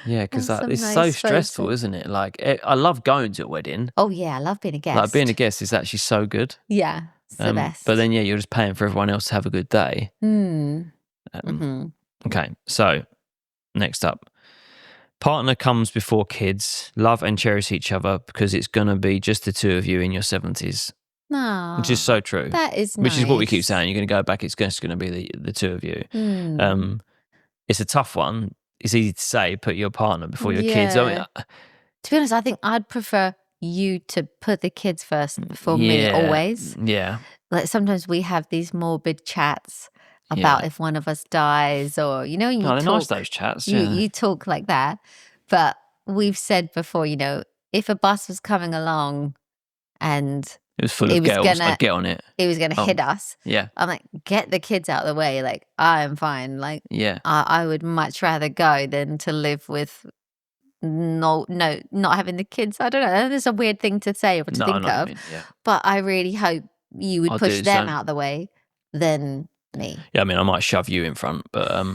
Yeah, because it's nice so stressful, isn't it? Like, I love going to a wedding. Oh, yeah, I love being a guest. Like, being a guest is actually so good. Yeah, it's the best. But then, you're just paying for everyone else to have a good day. Okay, so next up. Partner comes before kids. Love and cherish each other because it's going to be just the two of you in your 70s. No, which is so true. That is nice. Which is what we keep saying. You're going to go back. It's just going to be the two of you. It's a tough one. It's easy to say, put your partner before your kids. I mean, to be honest, I think I'd prefer you to put the kids first before me always. Yeah. Like sometimes we have these morbid chats about if one of us dies or, you talk. They're nice, those chats. You talk like that. But we've said before, if a bus was coming along and it was full of girls, I'd get on it. It was going to hit us. Yeah. I'm like, get the kids out of the way. Like, I am fine. Like, yeah. I would much rather go than to live with not having the kids. I don't know. It's a weird thing to say or to think of. But I really hope you would push them out of the way than me. Yeah, I mean, I might shove you in front, but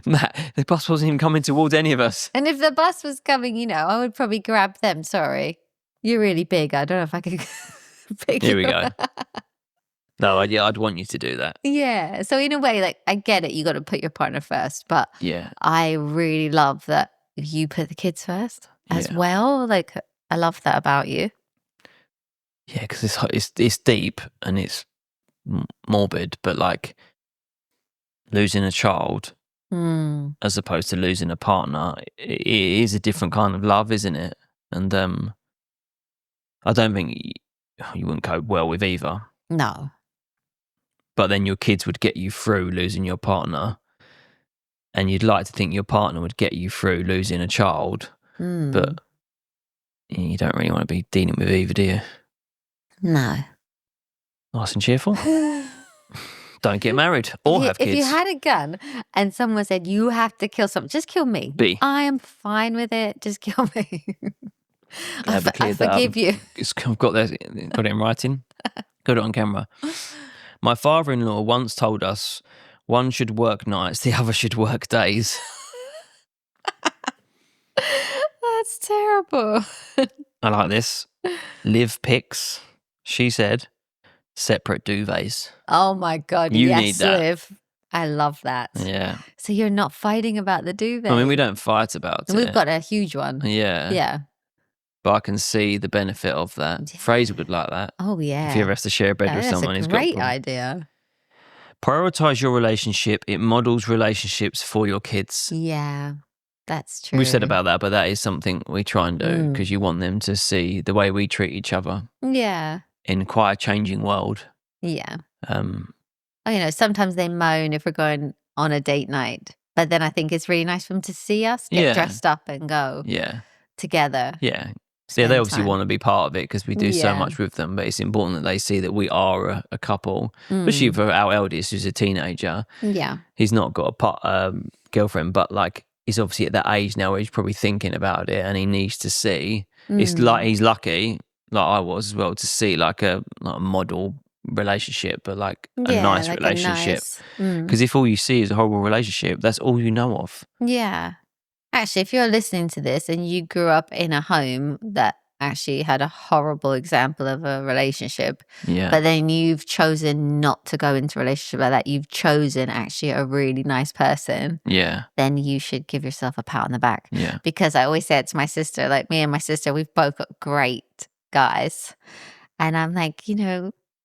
Matt, the bus wasn't even coming towards any of us. And if the bus was coming, I would probably grab them. Sorry. You're really big. I don't know if I could pick you. Here we go. No, I'd want you to do that. Yeah. So in a way, like, I get it. You got to put your partner first. But I really love that you put the kids first as well. Like, I love that about you. Yeah, because it's deep and it's morbid, but like losing a child as opposed to losing a partner, it is a different kind of love, isn't it? And I don't think you wouldn't cope well with either. No. But then your kids would get you through losing your partner, and you'd like to think your partner would get you through losing a child, but you don't really want to be dealing with either, do you? No. Nice and cheerful. Don't get married or have kids. If you had a gun and someone said you have to kill someone, just kill me. I am fine with it. Just kill me. I forgive you. I've got it in writing. Got it on camera. My father-in-law once told us one should work nights, the other should work days. That's terrible. I like this. Liv picks, she said, separate duvets. Oh my God. You need that. Liv. I love that. Yeah. So you're not fighting about the duvet? I mean, we don't fight about it. We've got a huge one. Yeah. Yeah. But I can see the benefit of that. Yeah. Fraser would like that. Oh, yeah. If he ever has to share a bed with someone who's got a great idea. Prioritize your relationship. It models relationships for your kids. Yeah, that's true. We've said about that, but that is something we try and do because you want them to see the way we treat each other. Yeah. In quite a changing world. Yeah. Sometimes they moan if we're going on a date night, but then I think it's really nice for them to see us get dressed up and go together. Yeah. So they obviously want to be part of it because we do so much with them, but it's important that they see that we are a couple, especially for our eldest who's a teenager. Yeah. He's not got a girlfriend, but like he's obviously at that age now where he's probably thinking about it and he needs to see. It's like he's lucky, like I was as well, to see like a model relationship, but like a nice relationship. Because if all you see is a horrible relationship, that's all you know of. Yeah. Actually, if you're listening to this and you grew up in a home that actually had a horrible example of a relationship, Yeah. but then you've chosen not to go into a relationship like that, you've chosen actually a really nice person, Yeah. then you should give yourself a pat on the back. Yeah. Because I always say it to my sister, like me and my sister, we've both got great guys. And I'm like,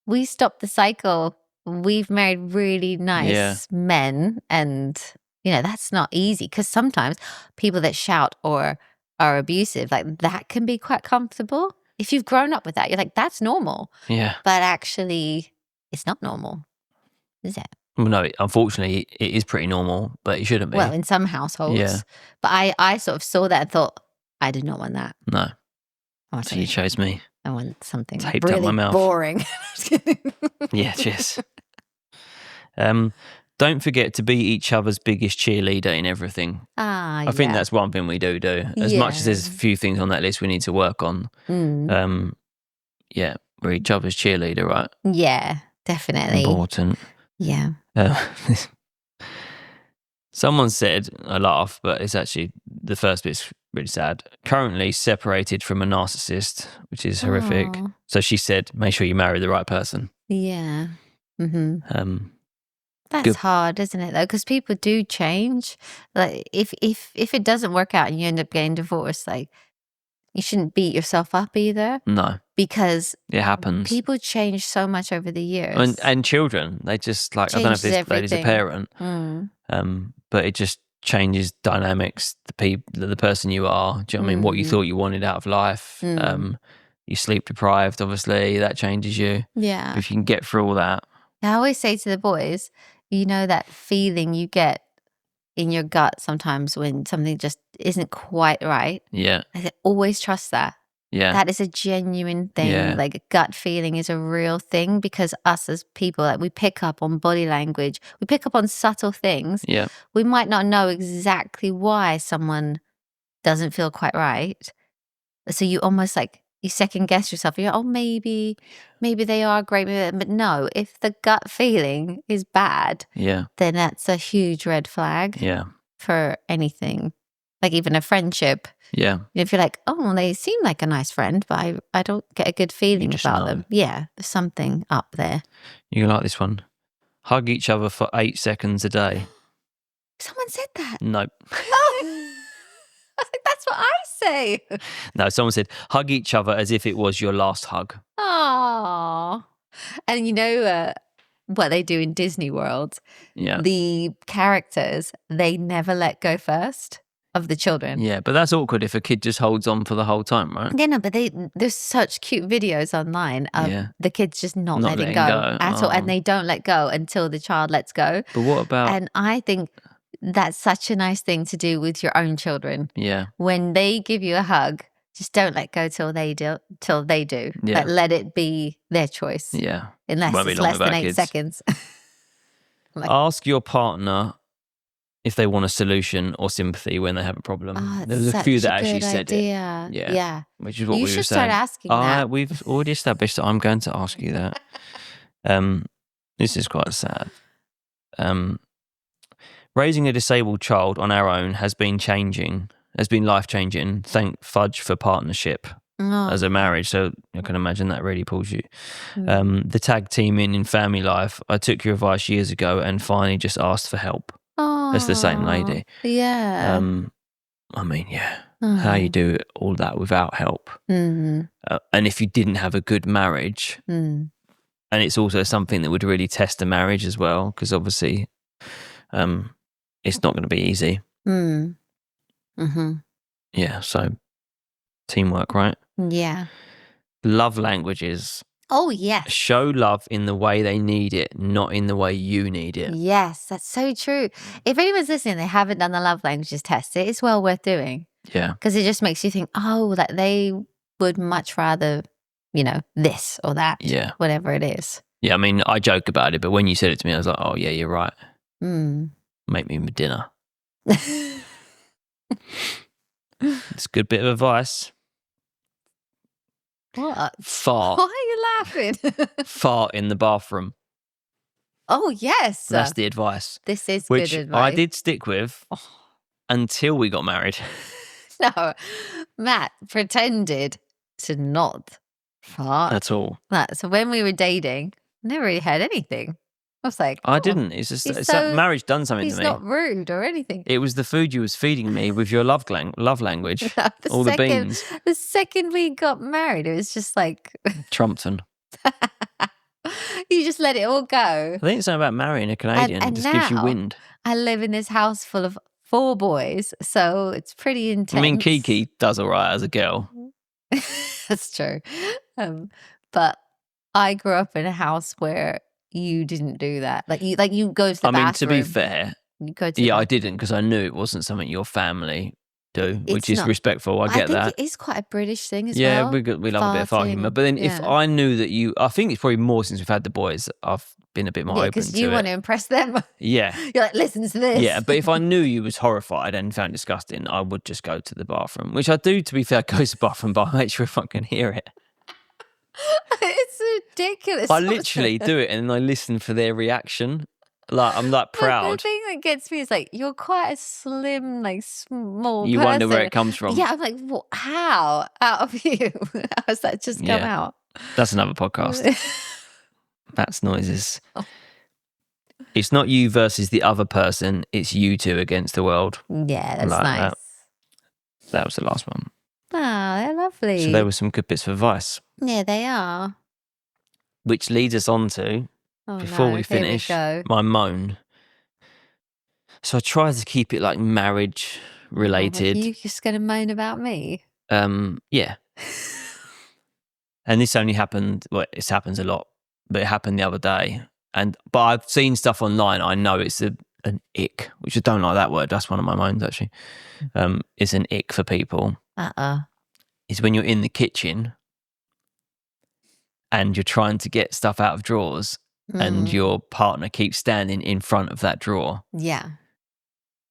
we stopped the cycle. We've married really nice men. And, that's not easy because sometimes people that shout or are abusive, like that can be quite comfortable. If you've grown up with that, you're like, that's normal. Yeah. But actually, it's not normal, is it? Well, no, unfortunately, it is pretty normal, but it shouldn't be. Well, in some households. Yeah. But I sort of saw that and thought, I did not want that. No. I So you chose me. I want something Taped up really my mouth. boring. Yeah, cheers. Don't forget to be each other's biggest cheerleader in everything. I think that's one thing we do. As much as there's a few things on that list we need to work on. Yeah, we're each other's cheerleader, right? Yeah, definitely. Important. Yeah. Someone said, I laugh, but it's actually, the first bit's really sad. Currently separated from a narcissist, which is horrific. Aww. So she said, make sure you marry the right person. Yeah. Mm-hmm. That's good. hard, isn't it, though? Because people do change. Like, if it doesn't work out and you end up getting divorced, like, you shouldn't beat yourself up either. No. Because it happens. People change so much over the years. And children, they just like, I don't know if this lady's a parent, but it just changes dynamics, the person you are. Do you know what I mean? What you thought you wanted out of life. You sleep deprived, obviously, that changes you. Yeah. But if you can get through all that. I always say to the boys, that feeling you get in your gut sometimes when something just isn't quite right. Yeah. I say, always trust that. Yeah. That is a genuine thing. Yeah. Like, a gut feeling is a real thing because us as people, like, we pick up on body language. We pick up on subtle things. Yeah. We might not know exactly why someone doesn't feel quite right. So you almost you second guess yourself. You're, oh, maybe they are great. But no, if the gut feeling is bad, then that's a huge red flag for anything. Like even a friendship. Yeah. If you're like, oh, they seem like a nice friend, but I don't get a good feeling about them. Yeah, there's something up there. You like this one? Hug each other for 8 seconds a day. Someone said that. Nope. Oh. I was like, that's what I say. No, someone said, hug each other as if it was your last hug. Aww. And what they do in Disney World? Yeah. The characters, they never let go first of the children. Yeah, but that's awkward if a kid just holds on for the whole time, right? Yeah, no, but there's such cute videos online of the kids just not letting go at all. And they don't let go until the child lets go. But what about... And I think that's such a nice thing to do with your own children. Yeah. When they give you a hug, just don't let go till they do. Yeah. Like, let it be their choice. Yeah. Unless it's less than 8 seconds. Ask your partner if they want a solution or sympathy when they have a problem. Oh, there was a few that actually said it. Yeah. Which is what we were saying. You should start asking that. We've already established that I'm going to ask you that. This is quite sad. Raising a disabled child on our own has been life-changing. Thank Fudge for partnership as a marriage. So I can imagine that really pulls you. The tag teaming in family life. I took your advice years ago and finally just asked for help. That's the same lady. Yeah. I mean, how you do all that without help. And if you didn't have a good marriage, and it's also something that would really test a marriage as well, because obviously it's not going to be easy. Yeah, so teamwork, right? Yeah. Love languages. Oh, yes. Show love in the way they need it, not in the way you need it. Yes, that's so true. If anyone's listening, they haven't done the love languages test, it's well worth doing. Yeah. Because it just makes you think, oh, that they would much rather, this or that. Yeah. Whatever it is. Yeah, I mean, I joke about it, but when you said it to me, I was like, oh, yeah, you're right. Make me dinner. It's a good bit of advice. What? Fart. Why are you laughing? Fart in the bathroom. Oh, yes. That's the advice. This is which good advice. I did stick with until we got married. No, Matt pretended to not fart at all. So when we were dating, I never really heard anything. I was like, I didn't. It's just that marriage done something to me. He's not rude or anything. It was the food you was feeding me with your love language. The beans. The second we got married, it was just like Trumpton. You just let it all go. I think it's something about marrying a Canadian. And it just gives you wind. I live in this house full of 4 boys, so it's pretty intense. I mean, Kiki does all right as a girl. That's true. But I grew up in a house where you didn't do that. Like you go to the bathroom. I mean, to be fair, you go to I didn't, because I knew it wasn't something your family do, which is respectful. I get that. It is quite a British thing as well. Yeah, we love a bit of argument. But then if I knew that I think it's probably more since we've had the boys, I've been a bit more open to it. Because you want to impress them. Yeah. You're like, listen to this. Yeah, but if I knew you was horrified and found it disgusting, I would just go to the bathroom, which I do, to be fair, go to the bathroom, but I make sure if I can hear it. It's ridiculous. I literally do it and I listen for their reaction. Like, I'm like proud. The thing that gets me is like, you're quite a slim, like small You person. wonder where it comes from. Yeah, I'm like, what? How? Out of you? How has that just come out? That's another podcast. That's noises. Oh. It's not you versus the other person. It's you two against the world. Yeah, that's nice. That was the last one. Oh, they're lovely. So there were some good bits of advice. Yeah, they are. Which leads us on to, before we finish, my moan. So I tried to keep it like marriage related. Are you just going to moan about me? Yeah. And this only happened, it happens a lot, but it happened the other day. But I've seen stuff online. I know it's an ick, which I don't like that word. That's one of my moans, actually. It's an ick for people. Is when you're in the kitchen and you're trying to get stuff out of drawers and your partner keeps standing in front of that drawer. Yeah.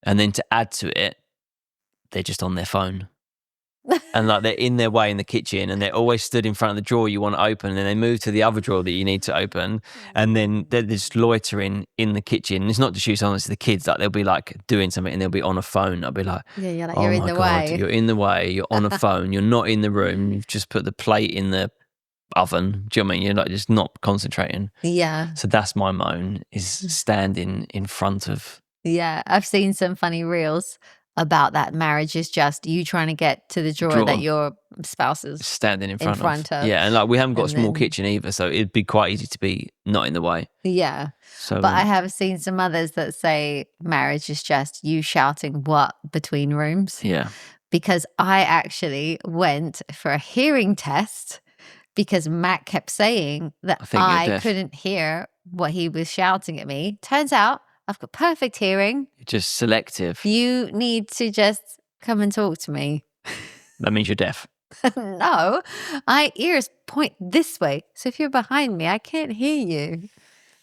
And then to add to it, they're just on their phone. And like they're in their way in the kitchen and they're always stood in front of the drawer you want to open, and then they move to the other drawer that you need to open, and then they're just loitering in the kitchen. And it's not just you, sometimes it's the kids. Like they'll be like doing something and they'll be on a phone. I'll be like, you're like, you're in the way. You're in the way. You're on a phone. You're not in the room. You've just put the plate in the oven. Do you know what I mean? You're like just not concentrating. Yeah. So that's my moan, is standing in front of. Yeah, I've seen some funny reels about that. Marriage is just you trying to get to the drawer that your spouse is standing in front of. of. Yeah, and like we haven't got a small kitchen either, so it'd be quite easy to be not in the way. Yeah. So, but I have seen some others that say marriage is just you shouting what between rooms. Yeah. Because I actually went for a hearing test because Matt kept saying that I couldn't hear what he was shouting at me. Turns out I've got perfect hearing. You're just selective. You need to just come and talk to me. That means you're deaf. No, my ears point this way. So if you're behind me, I can't hear you.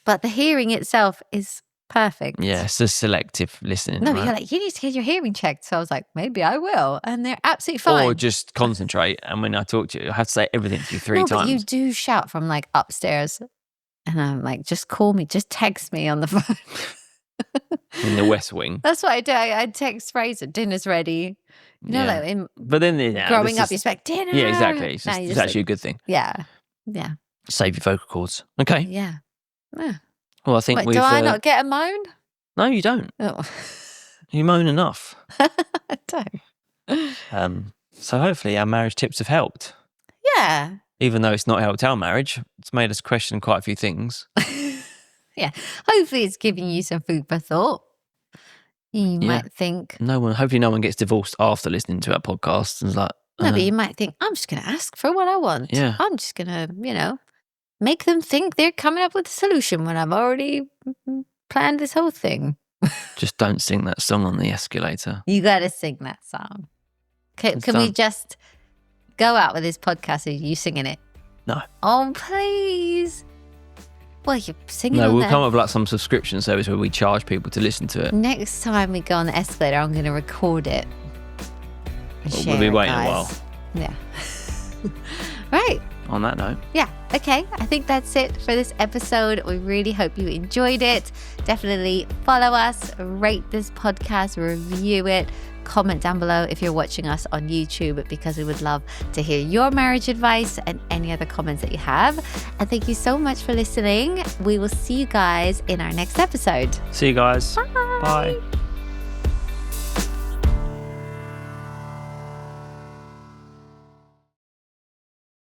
But the hearing itself is perfect. Yeah, it's just selective listening. No, but you're like, you need to get your hearing checked. So I was like, maybe I will. And they're absolutely fine. Or just concentrate. And when I talk to you, I have to say everything to you 3 times. But you do shout from like upstairs. And I'm like, just call me, just text me on the phone. In the West Wing. That's what I do. I text Fraser, dinner's ready. You know, like but then growing up, you expect dinner. Yeah, exactly. It's actually a good thing. Yeah. Yeah. Save your vocal cords. Okay. Yeah. Well, I think do I not get a moan? No, you don't. Oh. You moan enough. I don't. So hopefully our marriage tips have helped. Yeah. Even though it's not helped our marriage, it's made us question quite a few things. Yeah. Hopefully it's giving you some food for thought. You might think. Hopefully no one gets divorced after listening to our podcast. And like, no, but you might think, I'm just going to ask for what I want. Yeah. I'm just going to, make them think they're coming up with a solution when I've already planned this whole thing. Just don't sing that song on the escalator. You got to sing that song. Can we just go out with this podcast and you singing it? No. Oh, please. Well, you're singing No, we'll come up with like some subscription service where we charge people to listen to it. Next time we go on the escalator, I'm going to record it. We'll be waiting a while. Yeah. Right. On that note. Yeah. Okay. I think that's it for this episode. We really hope you enjoyed it. Definitely follow us, rate this podcast, review it, comment down below if you're watching us on YouTube, because we would love to hear your marriage advice and any other comments that you have. And thank you so much for listening. We will see you guys in our next episode. See you guys. Bye. Bye.